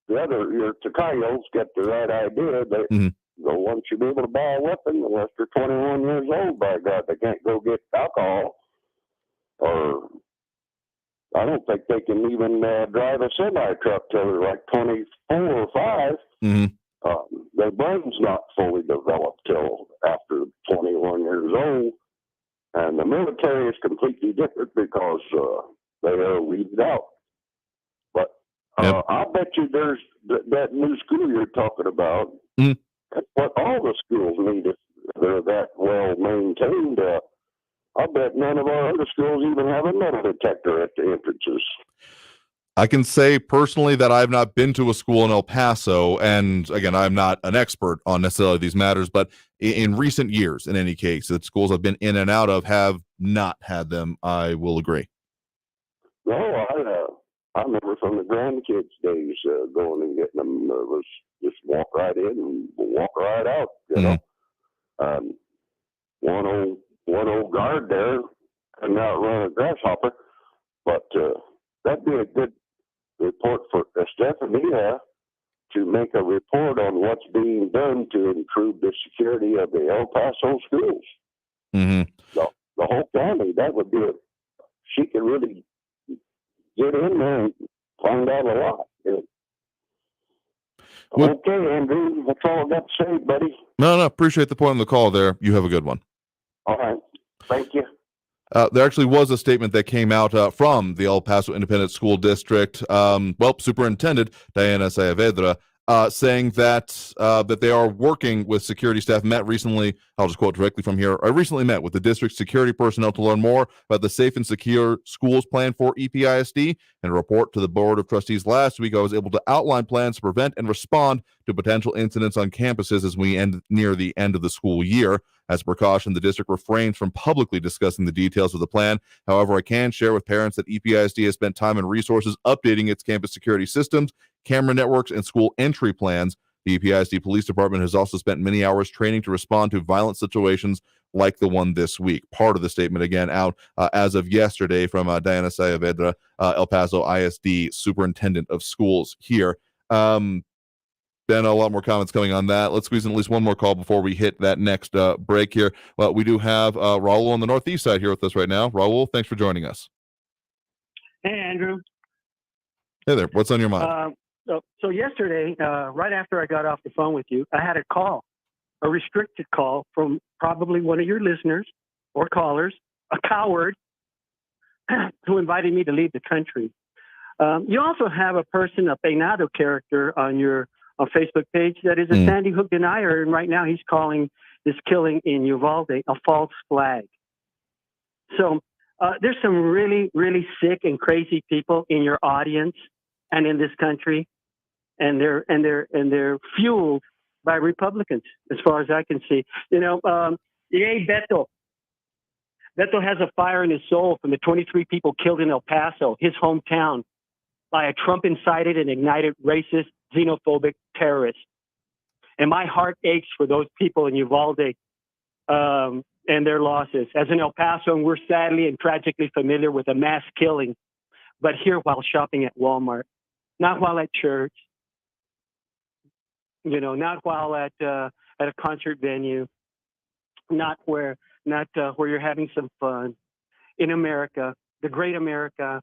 your Takayos get the right idea. They one should be able to buy a weapon unless they're 21 years old, by God. They can't go get alcohol, or I don't think they can even drive a semi-truck till they're like 24 or 5. Their brain's not fully developed till after 21 years old. And the military is completely different because they are weeded out. But I'll bet you there's that new school you're talking about. That's what all the schools need if they're that well maintained. I bet none of our other schools even have a metal detector at the entrances. I can say personally that I've not been to a school in El Paso, and again, I'm not an expert on necessarily these matters, but in recent years, in any case, that schools I've been in and out of have not had them. I will agree. No, I remember from the grandkids' days going and getting them. Was just walk right in and walk right out. You know, one old guard there couldn't outrun a grasshopper, but that'd be a good report for Stephanie to make a report on what's being done to improve the security of the El Paso schools. The whole county, that would be she could really get in there and find out a lot. Okay, Andrew, that's all I got to say, buddy. No, appreciate the point on the call there. You have a good one. All right. Thank you. There actually was a statement that came out from the El Paso Independent School District, Superintendent Diana Saavedra, saying that they are working with security staff. Met recently, I'll just quote directly from here. I recently met with the district security personnel to learn more about the Safe and Secure Schools plan for EPISD. And a report to the Board of Trustees last week, I was able to outline plans to prevent and respond to potential incidents on campuses as we near the end of the school year. As a precaution, the district refrains from publicly discussing the details of the plan. However, I can share with parents that EPISD has spent time and resources updating its campus security systems, camera networks, and school entry plans. The EPISD Police Department has also spent many hours training to respond to violent situations like the one this week. Part of the statement, again, out as of yesterday from Diana Saavedra, El Paso ISD Superintendent of Schools here. Then a lot more comments coming on that. Let's squeeze in at least one more call before we hit that next break here. Well, we do have Raul on the northeast side here with us right now. Raul, thanks for joining us. Hey, Andrew. Hey there. What's on your mind? So yesterday, right after I got off the phone with you, I had a call, a restricted call from probably one of your listeners or callers, a coward, who invited me to leave the country. You also have a person, a Peinado character on your Facebook page that is a Sandy Hook denier, and right now he's calling this killing in Uvalde a false flag. So there's some really, really sick and crazy people in your audience and in this country. they're fueled by Republicans, as far as I can see. Yay, Beto. Beto has a fire in his soul from the 23 people killed in El Paso, his hometown, by a Trump-incited and ignited racist, xenophobic terrorist. And my heart aches for those people in Uvalde and their losses. As in El Paso, we're sadly and tragically familiar with a mass killing, but here while shopping at Walmart, not while at church, not while at a concert venue, not where you're having some fun. In America, the great America,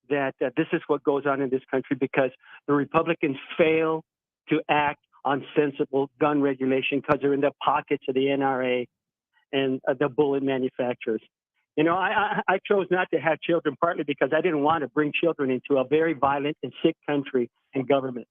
that this is what goes on in this country because the Republicans fail to act on sensible gun regulation because they're in the pockets of the NRA and the bullet manufacturers. I chose not to have children partly because I didn't want to bring children into a very violent and sick country and government.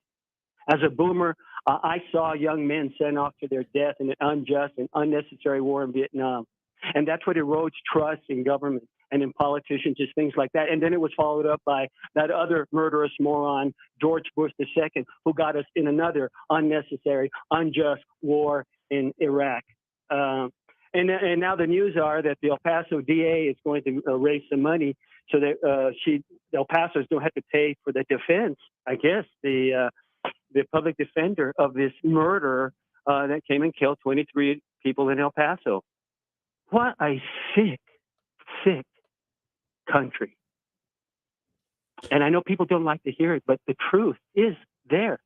As a boomer, I saw young men sent off to their death in an unjust and unnecessary war in Vietnam. And that's what erodes trust in government and in politicians, just things like that. And then it was followed up by that other murderous moron, George Bush II, who got us in another unnecessary, unjust war in Iraq. And now the news are that the El Paso DA is going to raise some money so that El Paso's don't have to pay for the defense, I guess, the public defender of this murder that came and killed 23 people in El Paso. What a sick, sick country. And I know people don't like to hear it, but the truth is there.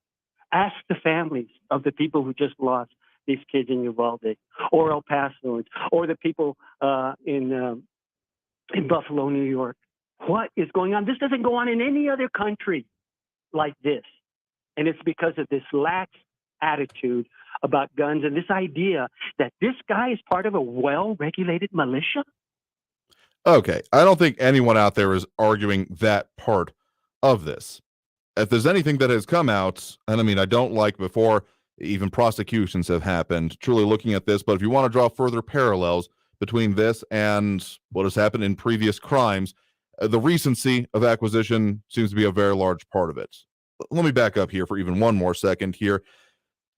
Ask the families of the people who just lost these kids in Uvalde or El Paso or the people in Buffalo, New York. What is going on? This doesn't go on in any other country like this. And it's because of this lax attitude about guns and this idea that this guy is part of a well-regulated militia. Okay, I don't think anyone out there is arguing that part of this. If there's anything that has come out, and I mean, I don't like before even prosecutions have happened, truly looking at this, but if you want to draw further parallels between this and what has happened in previous crimes, the recency of acquisition seems to be a very large part of it. Let me back up here for even one more second here.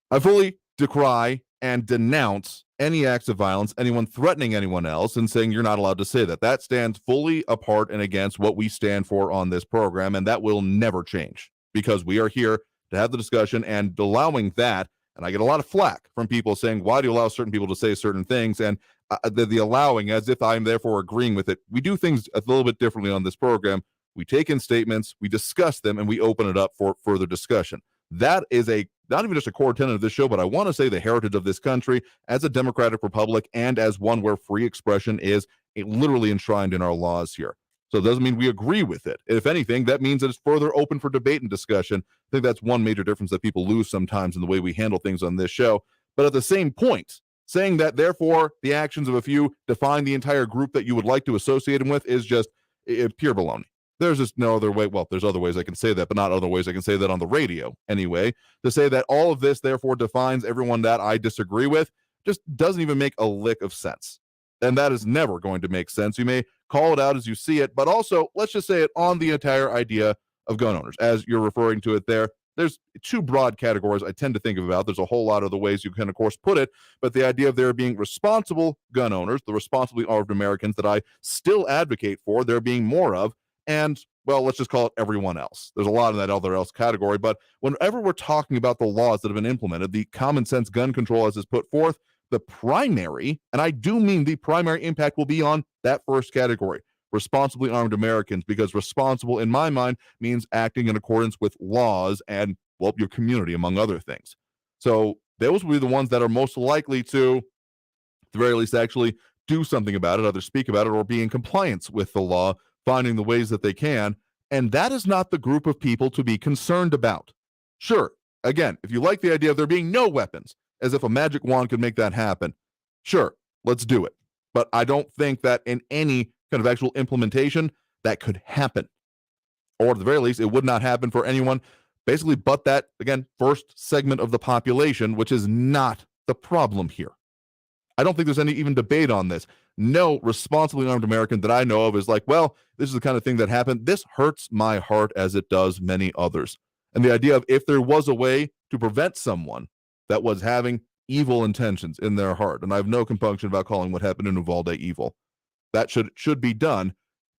I fully decry and denounce any acts of violence, anyone threatening anyone else and saying you're not allowed to say that. That stands fully apart and against what we stand for on this program, and that will never change because we are here to have the discussion and allowing that. And I get a lot of flack from people saying, why do you allow certain people to say certain things? And the allowing as if I'm therefore agreeing with it. We do things a little bit differently on this program. We take in statements, we discuss them, and we open it up for further discussion. That is not even just a core tenet of this show, but I want to say the heritage of this country as a democratic republic and as one where free expression is literally enshrined in our laws here. So it doesn't mean we agree with it. If anything, that means that it's further open for debate and discussion. I think that's one major difference that people lose sometimes in the way we handle things on this show. But at the same point, saying that therefore the actions of a few define the entire group that you would like to associate them with is just pure baloney. There's just no other way. Well, there's other ways I can say that, but not other ways I can say that on the radio anyway. To say that all of this therefore defines everyone that I disagree with just doesn't even make a lick of sense. And that is never going to make sense. You may call it out as you see it, but also let's just say it on the entire idea of gun owners. As you're referring to it there, there's two broad categories I tend to think about. There's a whole lot of the ways you can, of course, put it, but the idea of there being responsible gun owners, the responsibly armed Americans that I still advocate for, there being more of, and, well, let's just call it everyone else. There's a lot in that other else category, but whenever we're talking about the laws that have been implemented, the common sense gun control as is put forth, the primary, and I do mean the primary impact will be on that first category, responsibly armed Americans, because responsible in my mind means acting in accordance with laws and, well, your community, among other things. So those will be the ones that are most likely to, at the very least, actually do something about it, either speak about it or be in compliance with the law, finding the ways that they can. And that is not the group of people to be concerned about. Sure, again, if you like the idea of there being no weapons, as if a magic wand could make that happen, sure, let's do it. But I don't think that in any kind of actual implementation that could happen. Or at the very least, it would not happen for anyone basically but that, again, first segment of the population, which is not the problem here. I don't think there's any even debate on this. No responsibly armed American that I know of is like, well, this is the kind of thing that happened. This hurts my heart as it does many others. And the idea of if there was a way to prevent someone that was having evil intentions in their heart, and I have no compunction about calling what happened in Uvalde evil, that should be done.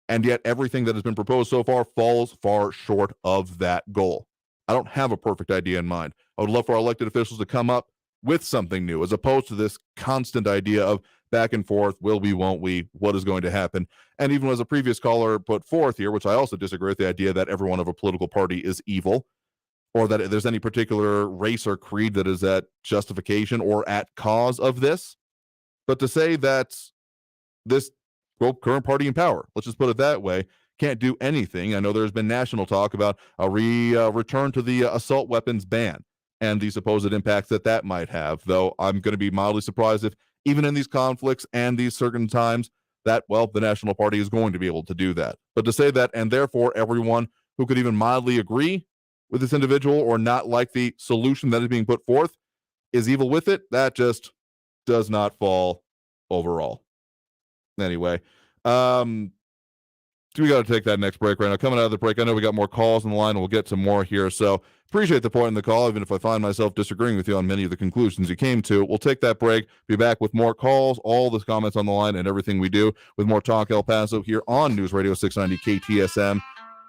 And yet everything that has been proposed so far falls far short of that goal. I don't have a perfect idea in mind. I would love for our elected officials to come up with something new, as opposed to this constant idea of back and forth, will we, won't we, what is going to happen. And even as a previous caller put forth here, which I also disagree with, the idea that everyone of a political party is evil, or that there's any particular race or creed that is at justification or at cause of this. But to say that this current party in power, let's just put it that way, can't do anything. I know there's been national talk about a return to the assault weapons ban and the supposed impacts that might have, though I'm going to be mildly surprised if even in these conflicts and these certain times that, well, the national party is going to be able to do that. But to say that, and therefore everyone who could even mildly agree with this individual or not like the solution that is being put forth is evil with it, that just does not fall overall. Anyway, we got to take that next break right now. Coming out of the break, I know we got more calls on the line, and we'll get to more here. So appreciate the point in the call, even if I find myself disagreeing with you on many of the conclusions you came to. We'll take that break, be back with more calls, all the comments on the line, and everything we do with more Talk El Paso here on News Radio 690 KTSM.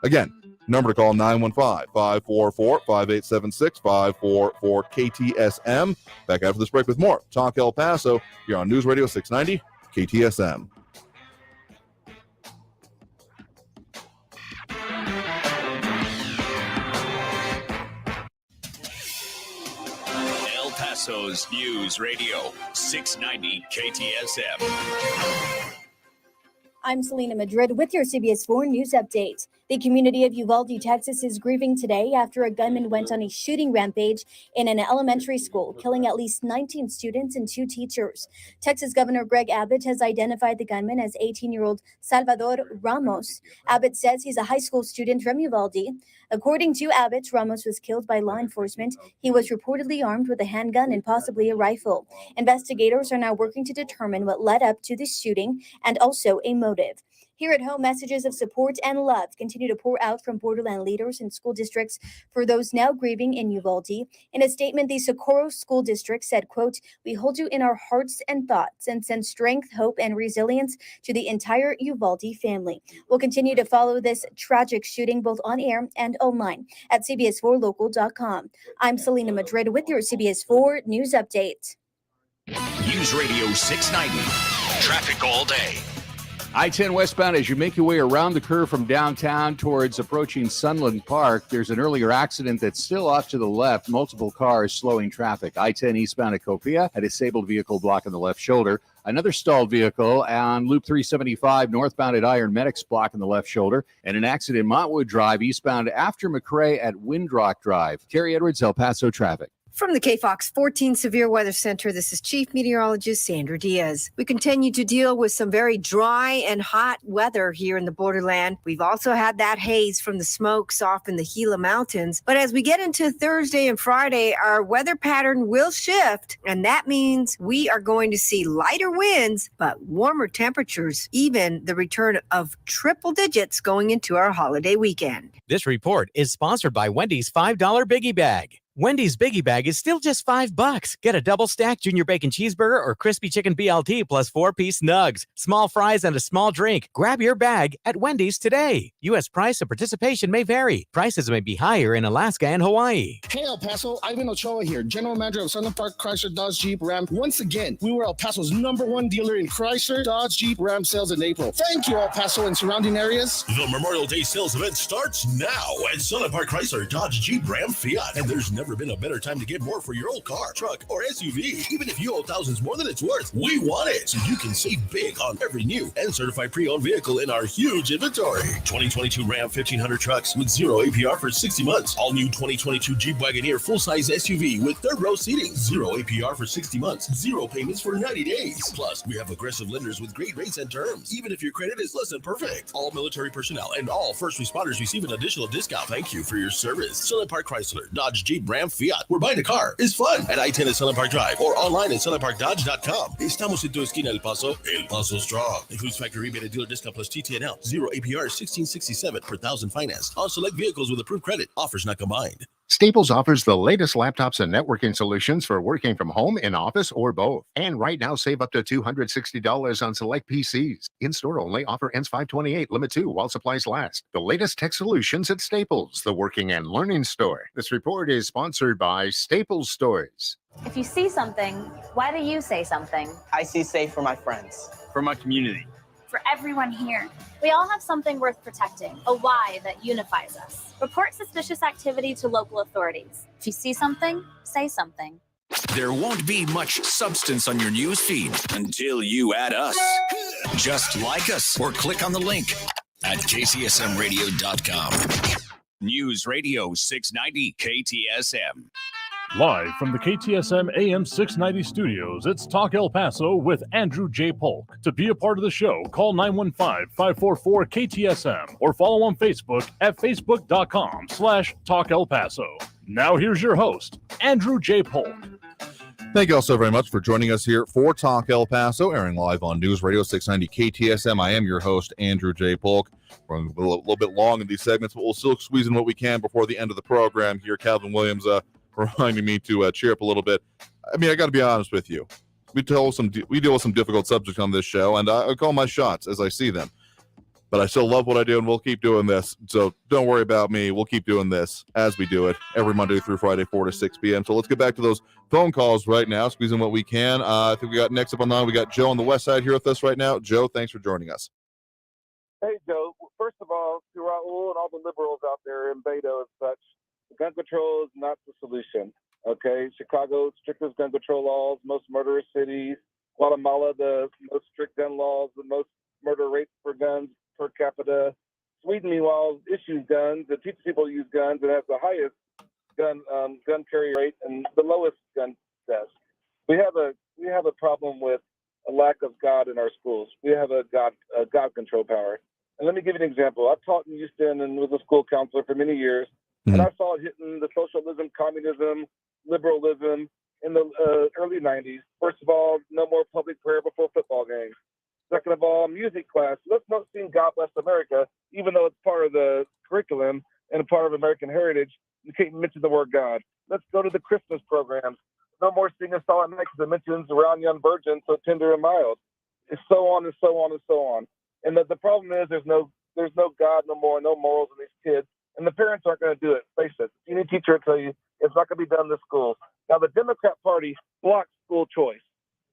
Again, number to call 915-544-5876, 544-KTSM. Back after this break with more Talk El Paso here on News Radio 690 KTSM. El Paso's News Radio 690 KTSM. I'm Selena Madrid with your CBS 4 News Update. The community of Uvalde, Texas is grieving today after a gunman went on a shooting rampage in an elementary school, killing at least 19 students and 2 teachers. Texas Governor Greg Abbott has identified the gunman as 18-year-old Salvador Ramos. Abbott says he's a high school student from Uvalde. According to Abbott, Ramos was killed by law enforcement. He was reportedly armed with a handgun and possibly a rifle. Investigators are now working to determine what led up to this shooting and also a motive. Here at home, messages of support and love continue to pour out from borderland leaders and school districts for those now grieving in Uvalde. In a statement, the Socorro School District said, quote, "We hold you in our hearts and thoughts and send strength, hope, and resilience to the entire Uvalde family. We'll continue to follow this tragic shooting both on air and online at CBS4Local.com. I'm Selena Madrid with your CBS 4 News Update. News Radio 690. Traffic all day. I-10 westbound, as you make your way around the curve from downtown towards approaching Sunland Park, there's an earlier accident that's still off to the left. Multiple cars slowing traffic. I-10 eastbound at Copia, a disabled vehicle blocking the left shoulder. Another stalled vehicle on Loop 375 northbound at Iron Medics blocking the left shoulder. And an accident Montwood Drive eastbound after McRae at Windrock Drive. Terry Edwards, El Paso traffic. From the KFOX 14 Severe Weather Center, this is Chief Meteorologist Sandra Diaz. We continue to deal with some very dry and hot weather here in the borderland. We've also had that haze from the smokes off in the Gila Mountains. But as we get into Thursday and Friday, our weather pattern will shift, and that means we are going to see lighter winds, but warmer temperatures, even the return of triple digits going into our holiday weekend. This report is sponsored by Wendy's $5 Biggie Bag. Wendy's Biggie Bag is still just $5. Get a double-stack junior bacon cheeseburger or crispy chicken BLT plus 4-piece nugs, small fries, and a small drink. Grab your bag at Wendy's today. U.S. price and participation may vary. Prices may be higher in Alaska and Hawaii. Hey, El Paso. Ivan Ochoa here, General Manager of Sunland Park Chrysler Dodge Jeep Ram. Once again, we were El Paso's #1 dealer in Chrysler, Dodge, Jeep, Ram sales in April. Thank you, El Paso and surrounding areas. The Memorial Day sales event starts now at Sunland Park Chrysler, Dodge, Jeep, Ram, Fiat. And there's never been a better time to get more for your old car, truck, or SUV. Even if you owe thousands more than it's worth, we want it, so you can save big on every new and certified pre-owned vehicle in our huge inventory. 2022 Ram 1500 trucks with 0 APR for 60 months. All new 2022 Jeep Wagoneer full-size SUV with third row seating. 0 APR for 60 months. 0 payments for 90 days. Plus, we have aggressive lenders with great rates and terms, even if your credit is less than perfect. All military personnel and all first responders receive an additional discount. Thank you for your service. Sunland Park Chrysler, Dodge, Jeep, Ram, Fiat. Where buying a car is fun at I-10 at Sunland Park Drive or online at sunlandparkdodge.com. Estamos en tu esquina, El Paso. El Paso Strong. Includes factory rebate and dealer discount plus TTNL. 0 APR $16.67 per thousand finance on select vehicles with approved credit. Offers not combined. Staples offers the latest laptops and networking solutions for working from home, in office, or both. And right now, save up to $260 on select PCs. In-store only. Offer ends 5/28. Limit 2 while supplies last. The latest tech solutions at Staples, the working and learning store. This report is sponsored by Staples Stores. If you see something, why do you say something? I see safe for my friends. For my community. For everyone here. We all have something worth protecting, a why that unifies us. Report suspicious activity to local authorities. If you see something, say something. There won't be much substance on your news feed until you add us. Just like us or click on the link at ktsmradio.com. News Radio 690 KTSM. Live from the KTSM AM 690 studios, it's Talk El Paso with Andrew J. Polk. To be a part of the show, call 915-544-KTSM or follow on Facebook at facebook.com/Talk El Paso. Now here's your host, Andrew J. Polk. Thank you all so very much for joining us here for Talk El Paso, airing live on News Radio 690 KTSM. I am your host, Andrew J. Polk. We're a little bit long in these segments, but we'll still squeeze in what we can before the end of the program here. Calvin Williams reminding me to cheer up a little bit. I mean, I got to be honest with you. We deal with some difficult subjects on this show, and I call my shots as I see them. But I still love what I do, and we'll keep doing this. So don't worry about me. We'll keep doing this as we do it every Monday through Friday, 4 to 6 p.m. So let's get back to those phone calls right now, squeezing what we can. I think we got next up on the line. We got Joe on the west side here with us right now. Joe, thanks for joining us. Hey, Joe. First of all, to Raul and all the liberals out there in Beto and such, gun control is not the solution. Okay, Chicago, strictest gun control laws, most murderous cities. Guatemala, the most strict gun laws, the most murder rates for guns per capita. Sweden, meanwhile, issues guns and teaches people to use guns and has the highest gun carry rate and the lowest gun deaths. We have a problem with a lack of God in our schools. We have a God control power. And let me give you an example. I taught in Houston and was a school counselor for many years. And I saw it hitting the socialism, communism, liberalism in the early 90s. First of all, no more public prayer before football games. Second of all, music class. Let's not sing God Bless America, even though it's part of the curriculum and a part of American heritage. You can't mention the word God. Let's go to the Christmas programs. No more singing Silent Night because it mentions around young virgins, so tender and mild. It's so on and so on and so on. And the problem is there's no God no more, no morals in these kids. And the parents aren't going to do it. Face it. Any teacher will tell you it's not going to be done in the schools. Now, the Democrat Party blocks school choice.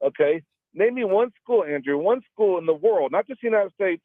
Okay? Name me one school, Andrew, one school in the world, not just the United States,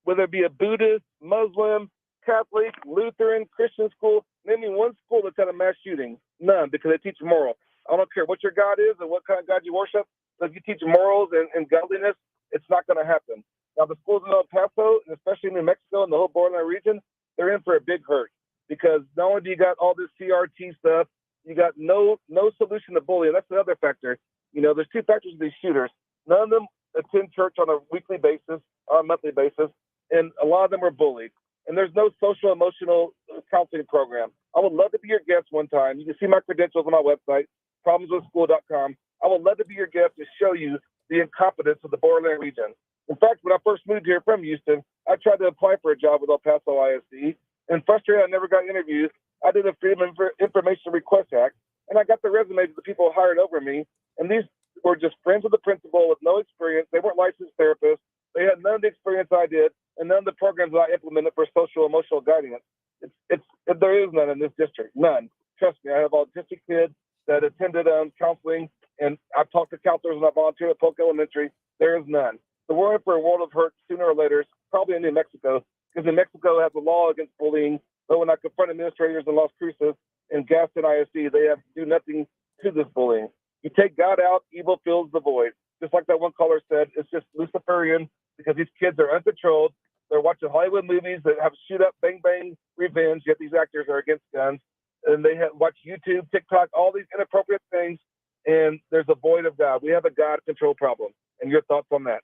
whether it be a Buddhist, Muslim, Catholic, Lutheran, Christian school. Name me one school that's had a mass shooting. None, because they teach moral. I don't care what your God is and what kind of God you worship. If you teach morals and godliness, it's not going to happen. Now, the schools in El Paso, and especially in New Mexico and the whole borderline region, they're in for a big hurt because not only do you got all this CRT stuff, you got no solution to bullying. That's the other factor. You know, there's two factors of these shooters. None of them attend church on a weekly basis or a monthly basis, and a lot of them are bullied. And there's no social emotional counseling program. I would love to be your guest one time. You can see my credentials on my website, problemswithschool.com. I would love to be your guest to show you the incompetence of the borderland region. In fact, when I first moved here from Houston, I tried to apply for a job with El Paso ISD, and frustrated I never got interviews. I did a Freedom of Information Request Act, and I got the resumes of the people hired over me, and these were just friends of the principal with no experience. They weren't licensed therapists. They had none of the experience I did, and none of the programs that I implemented for social emotional guidance. There is none in this district, none. Trust me, I have autistic kids that attended counseling, and I've talked to counselors and I volunteered at Polk Elementary. There is none. The we're in for a world of hurt sooner or later, probably in New Mexico, because New Mexico has a law against bullying. But when I confront administrators in Las Cruces and Gaston ISD, they have to do nothing to this bullying. You take God out, evil fills the void. Just like that one caller said, it's just Luciferian because these kids are uncontrolled. They're watching Hollywood movies that have shoot up, bang, bang, revenge, yet these actors are against guns. And they watch YouTube, TikTok, all these inappropriate things, and there's a void of God. We have a God control problem. And your thoughts on that?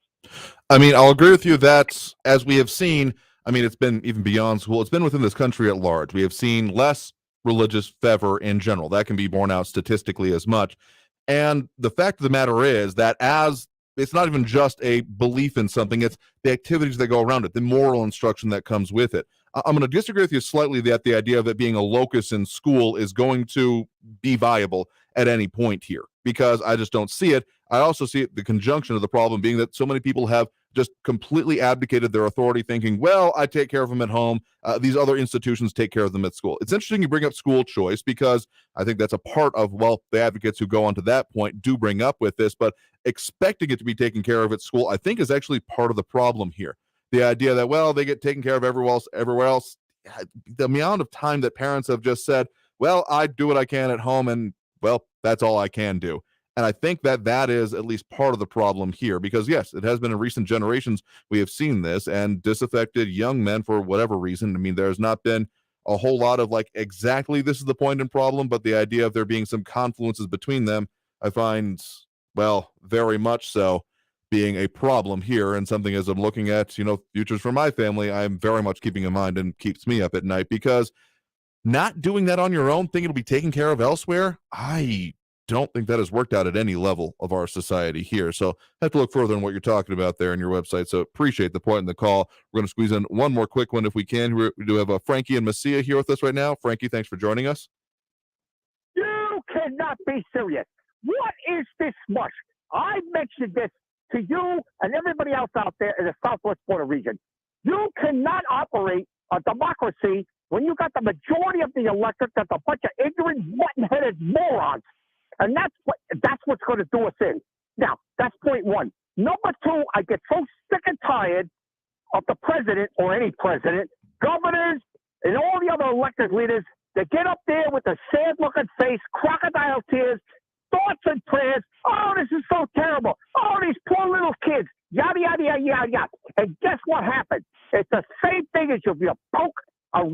I mean, I'll agree with you that, as we have seen, I mean, it's been even beyond school. It's been within this country at large. We have seen less religious fervor in general. That can be borne out statistically as much. And the fact of the matter is that as it's not even just a belief in something, it's the activities that go around it, the moral instruction that comes with it. I'm going to disagree with you slightly that the idea of it being a locus in school is going to be viable at any point here, because I just don't see it. I also see the conjunction of the problem being that so many people have just completely abdicated their authority, thinking, well, I take care of them at home. These other institutions take care of them at school. It's interesting you bring up school choice, because I think that's a part of, well, the advocates who go on to that point do bring up with this, but expecting it to be taken care of at school, I think, is actually part of the problem here. The idea that, well, they get taken care of everywhere else. The amount of time that parents have just said, well, I do what I can at home, and, well, that's all I can do. And I think that that is at least part of the problem here, because, yes, it has been in recent generations we have seen this, and disaffected young men, for whatever reason. I mean, there's not been a whole lot of, like, exactly this is the point and problem, but the idea of there being some confluences between them, I find, well, very much so, being a problem here, and something as I'm looking at, futures for my family, I'm very much keeping in mind and keeps me up at night, because not doing that on your own, thinking it'll be taken care of elsewhere, I don't think that has worked out at any level of our society here. So I have to look further on what you're talking about there in your website. So appreciate the point in the call. We're going to squeeze in one more quick one if we can. We do have Frankie and Messia here with us right now. Frankie, thanks for joining us. You cannot be serious. What is this mush? I mentioned this to you and everybody else out there in the Southwest border region. You cannot operate a democracy when you got the majority of the electorate that's a bunch of ignorant, mutton-headed morons. And that's what's going to do us in. Now, that's point one. Number two, I get so sick and tired of the president, or any president, governors, and all the other elected leaders that get up there with a sad-looking face, crocodile tears, thoughts and prayers. Oh, this is so terrible. Oh, these poor little kids. Yada, yada, yada, yada, yada. And guess what happened? It's the same thing as if you poke a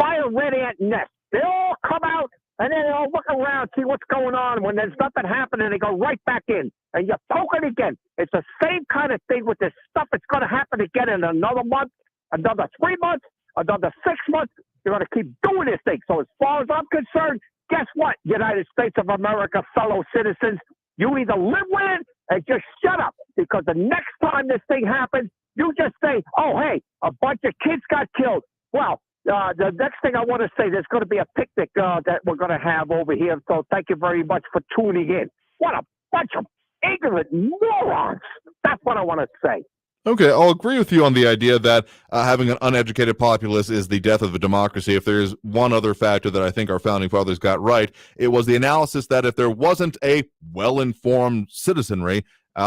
fire red ant nest. They all come out, and then they all look around, see what's going on. When there's nothing happening, they go right back in. And you poke it again. It's the same kind of thing with this stuff. It's going to happen again in another month, another 3 months, another 6 months. You're going to keep doing this thing. So as far as I'm concerned, guess what, United States of America fellow citizens? You either live with it and just shut up. Because the next time this thing happens, you just say, oh, hey, a bunch of kids got killed. Well, the next thing I want to say, there's going to be a picnic that we're going to have over here. So thank you very much for tuning in. What a bunch of ignorant morons. That's what I want to say. Okay, I'll agree with you on the idea that having an uneducated populace is the death of a democracy. If there's one other factor that I think our founding fathers got right, it was the analysis that if there wasn't a well-informed citizenry,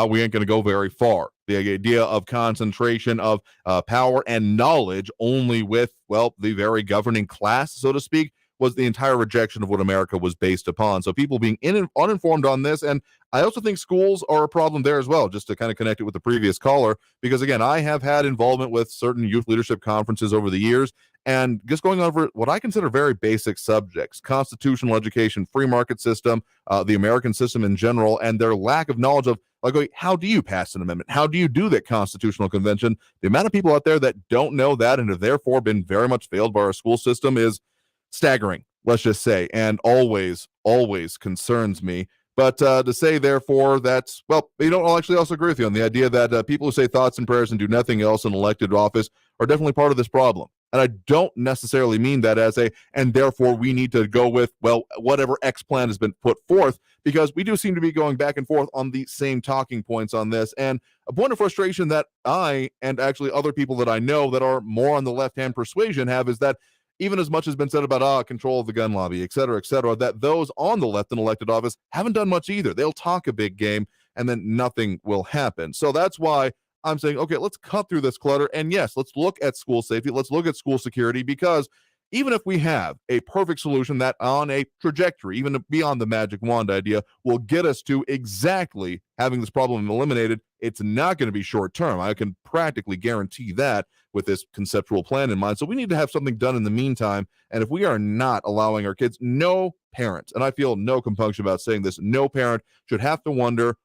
we ain't going to go very far. The idea of concentration of power and knowledge only with, well, the very governing class, so to speak, was the entire rejection of what America was based upon. So people being uninformed on this, and I also think schools are a problem there as well, just to kind of connect it with the previous caller, because again, I have had involvement with certain youth leadership conferences over the years, and just going over what I consider very basic subjects: constitutional education, free market system, the American system in general, and their lack of knowledge of, like, how do you pass an amendment? How do you do that constitutional convention? The amount of people out there that don't know that and have therefore been very much failed by our school system is staggering, let's just say, and always concerns me. But to say, therefore, that's, well, I'll actually also agree with you on the idea that people who say thoughts and prayers and do nothing else in elected office are definitely part of this problem. And I don't necessarily mean that as and therefore we need to go with, well, whatever X plan has been put forth, because we do seem to be going back and forth on the same talking points on this. And a point of frustration that I, and actually other people that I know that are more on the left-hand persuasion have, is that even as much has been said about control of the gun lobby, et cetera, that those on the left in elected office haven't done much either. They'll talk a big game, and then nothing will happen. So that's why I'm saying, okay, let's cut through this clutter. And yes, let's look at school safety. Let's look at school security, because even if we have a perfect solution that on a trajectory, even beyond the magic wand idea, will get us to exactly having this problem eliminated, it's not going to be short term. I can practically guarantee that with this conceptual plan in mind. So we need to have something done in the meantime. And if we are not allowing our kids, no parent, and I feel no compunction about saying this, no parent should have to wonder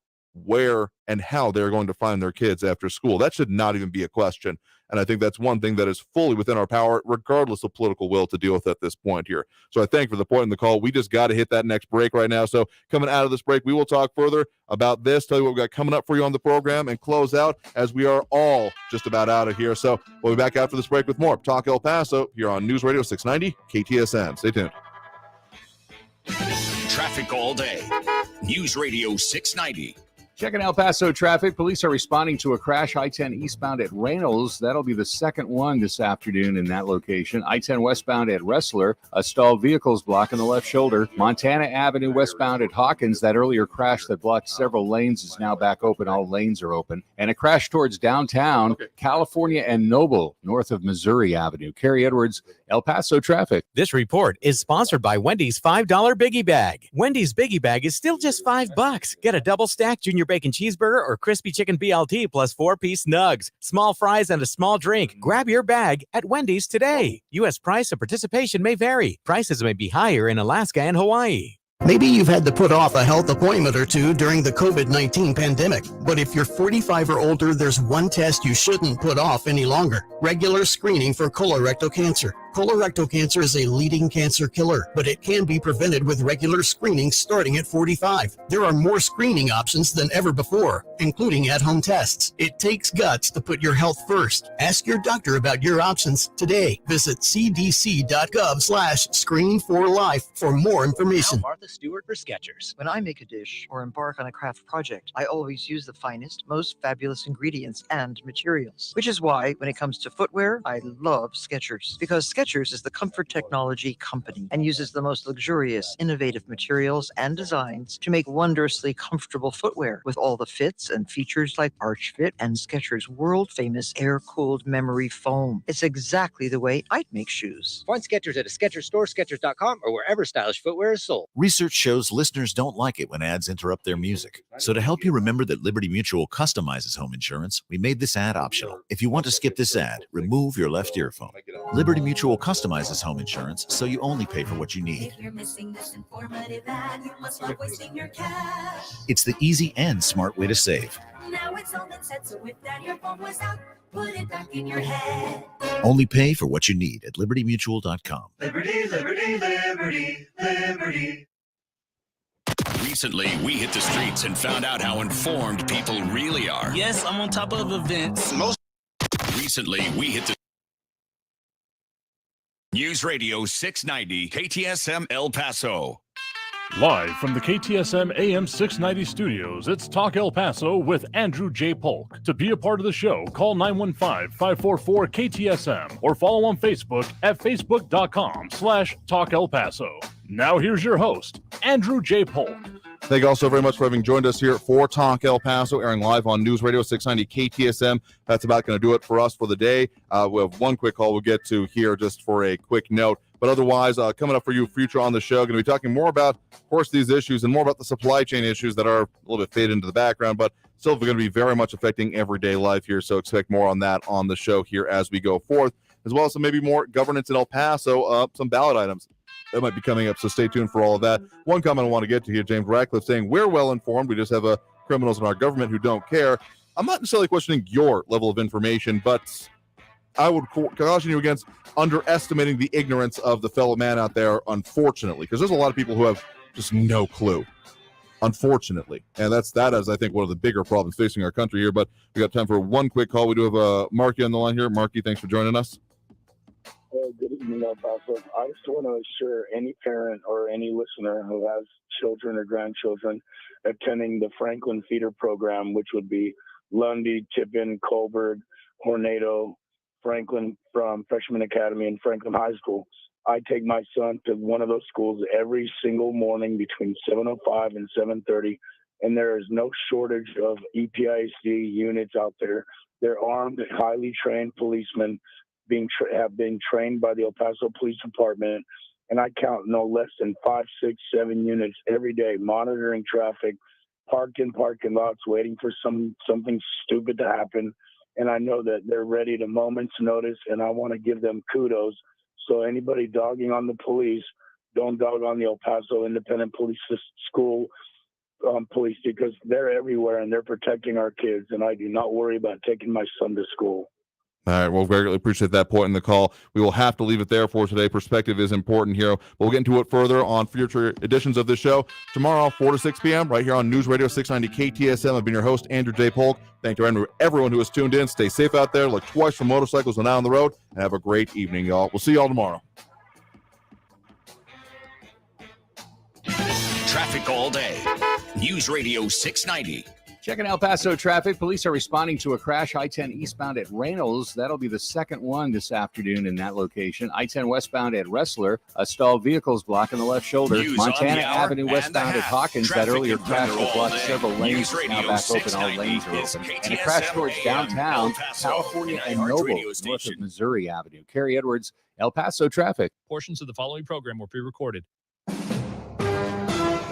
where and how they're going to find their kids after school. That should not even be a question. And I think that's one thing that is fully within our power, regardless of political will, to deal with at this point here. So I thank you for the point in the call. We just got to hit that next break right now. So coming out of this break, we will talk further about this, tell you what we've got coming up for you on the program, and close out as we are all just about out of here. So we'll be back after this break with more Talk El Paso here on News Radio 690 KTSM. Stay tuned. Traffic all day. News Radio 690. Checking El Paso traffic. Police are responding to a crash I-10 eastbound at Reynolds. That'll be the second one this afternoon in that location. I-10 westbound at Wrestler. A stalled vehicles blocking the left shoulder. Montana Avenue westbound at Hawkins. That earlier crash that blocked several lanes is now back open. All lanes are open. And a crash towards downtown California and Noble, north of Missouri Avenue. Carrie Edwards, El Paso traffic. This report is sponsored by Wendy's $5 Biggie Bag. Wendy's Biggie Bag is still just $5. Get a double stack junior bacon cheeseburger or crispy chicken BLT plus 4-piece nugs, small fries, and a small drink. Grab your bag at Wendy's today. U.S. price and participation may vary. Prices may be higher in Alaska and Hawaii. Maybe you've had to put off a health appointment or two during the COVID-19 pandemic. But if you're 45 or older, there's one test you shouldn't put off any longer. Regular screening for colorectal cancer. Colorectal cancer is a leading cancer killer, but it can be prevented with regular screening starting at 45. There are more screening options than ever before, including at-home tests. It takes guts to put your health first. Ask your doctor about your options today. Visit cdc.gov/screen4life for more information. Martha Stewart for Skechers. When I make a dish or embark on a craft project, I always use the finest, most fabulous ingredients and materials. Which is why, when it comes to footwear, I love Skechers. Because Skechers is the comfort technology company and uses the most luxurious, innovative materials and designs to make wondrously comfortable footwear with all the fits and features like Arch Fit and Skechers' world-famous air-cooled memory foam. It's exactly the way I'd make shoes. Find Skechers at a Skechers store, Skechers.com, or wherever stylish footwear is sold. Research shows listeners don't like it when ads interrupt their music. So to help you remember that Liberty Mutual customizes home insurance, we made this ad optional. If you want to skip this ad, remove your left earphone. Liberty Mutual customizes home insurance, so you only pay for what you need. If you're missing this informative ad, you must love wasting your cash. It's the easy and smart way to save. Now it's all been said, so if that your phone was out, put it back in your head. Only pay for what you need at libertymutual.com. Liberty, liberty, liberty, liberty. Recently, we hit the streets and found out how informed people really are. Yes, I'm on top of events. Recently, we hit the News Radio 690 KTSM El Paso. Live from the KTSM AM 690 studios, it's Talk El Paso with Andrew J. Polk. To be a part of the show, call 915-544-KTSM or follow on Facebook at facebook.com/Talk El Paso. Now here's your host, Andrew J. Polk. Thank you all so very much for having joined us here for Talk El Paso, airing live on News Radio 690 KTSM. That's about going to do it for us for the day. We have one quick call we'll get to here just for a quick note. But otherwise, coming up for you future on the show, going to be talking more about, of course, these issues and more about the supply chain issues that are a little bit faded into the background, but still going to be very much affecting everyday life here. So expect more on that on the show here as we go forth, as well as some maybe more governance in El Paso, some ballot items that might be coming up. So stay tuned for all of that. One comment I want to get to here, James Ratcliffe saying, we're well informed. We just have criminals in our government who don't care. I'm not necessarily questioning your level of information, but I would caution you against underestimating the ignorance of the fellow man out there, unfortunately, because there's a lot of people who have just no clue, unfortunately. And that is, I think, one of the bigger problems facing our country here. But we got time for one quick call. We do have Marky on the line here. Marky, thanks for joining us. Good evening, El Paso. I just want to assure any parent or any listener who has children or grandchildren attending the Franklin Feeder Program, which would be Lundy, Tippin, Colbert, Hornado, Franklin from Freshman Academy and Franklin High School. I take my son to one of those schools every single morning between 7:05 and 7:30, and there is no shortage of EPIC units out there. They're armed, highly trained policemen have been trained by the El Paso Police Department, and I count no less than 5, 6, 7 units every day monitoring traffic, parked in parking lots, waiting for something stupid to happen. And I know that they're ready at a moment's notice, and I want to give them kudos. So anybody dogging on the police, don't dog on the El Paso Independent Police School police because they're everywhere and they're protecting our kids, and I do not worry about taking my son to school. All right, well, greatly appreciate that point in the call. We will have to leave it there for today. Perspective is important here. We'll get into it further on future editions of this show. Tomorrow, 4 to 6 p.m., right here on News Radio 690 KTSM. I've been your host, Andrew J. Polk. Thank you to everyone who has tuned in. Stay safe out there. Look twice for motorcycles and out on the road. And have a great evening, y'all. We'll see y'all tomorrow. Traffic all day. News Radio 690. Checking El Paso traffic. Police are responding to a crash I-10 eastbound at Reynolds. That'll be the second one this afternoon in that location. I-10 westbound at Wrestler. A stalled vehicle's blocking the left shoulder. News Montana on the hour Avenue and westbound the at half. Hawkins. Traffic That earlier and crash weather will all block day. several lanes. News It's now Radio back open. All 690 lanes are is open. KTSM And a crash towards AM downtown El Paso, California the and iHeart Noble, radio north station. of Missouri Avenue. Kerry Edwards, El Paso traffic. Portions of the following program were pre-recorded.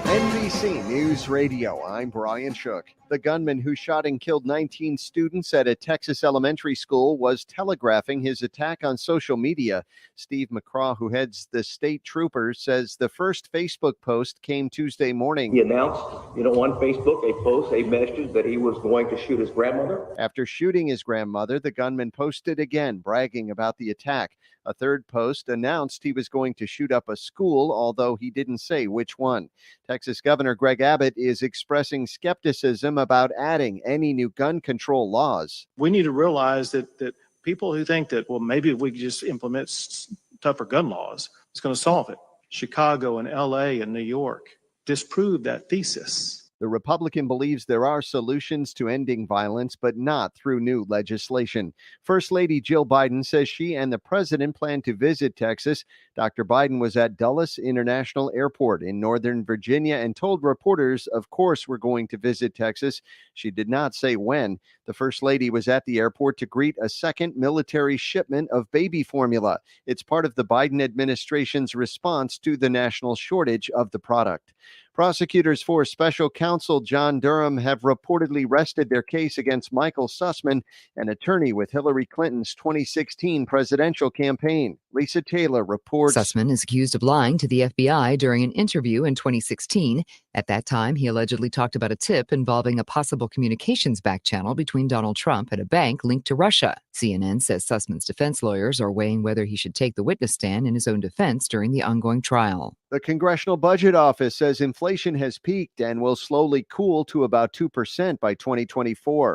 NBC News Radio, I'm Brian Shook. The gunman who shot and killed 19 students at a Texas elementary school was telegraphing his attack on social media. Steve McCraw, who heads the state troopers, says the first Facebook post came Tuesday morning. He announced, on Facebook, a message that he was going to shoot his grandmother. After shooting his grandmother, the gunman posted again, bragging about the attack. A third post announced he was going to shoot up a school, although he didn't say which one. Texas Governor Greg Abbott is expressing skepticism about adding any new gun control laws. We need to realize that people who think that, well, maybe if we could just implement tougher gun laws, it's going to solve it. Chicago and LA and New York disproved that thesis. The Republican believes there are solutions to ending violence, but not through new legislation. First Lady Jill Biden says she and the president plan to visit Texas. Dr. Biden was at Dulles International Airport in Northern Virginia and told reporters, of course, we're going to visit Texas. She did not say when. The First Lady was at the airport to greet a second military shipment of baby formula. It's part of the Biden administration's response to the national shortage of the product. Prosecutors for special counsel John Durham have reportedly rested their case against Michael Sussman, an attorney with Hillary Clinton's 2016 presidential campaign. Lisa Taylor reports. Sussman is accused of lying to the FBI during an interview in 2016. At that time, he allegedly talked about a tip involving a possible communications back channel between Donald Trump and a bank linked to Russia. CNN says Sussman's defense lawyers are weighing whether he should take the witness stand in his own defense during the ongoing trial. The Congressional Budget Office says inflation has peaked and will slowly cool to about 2% by 2024.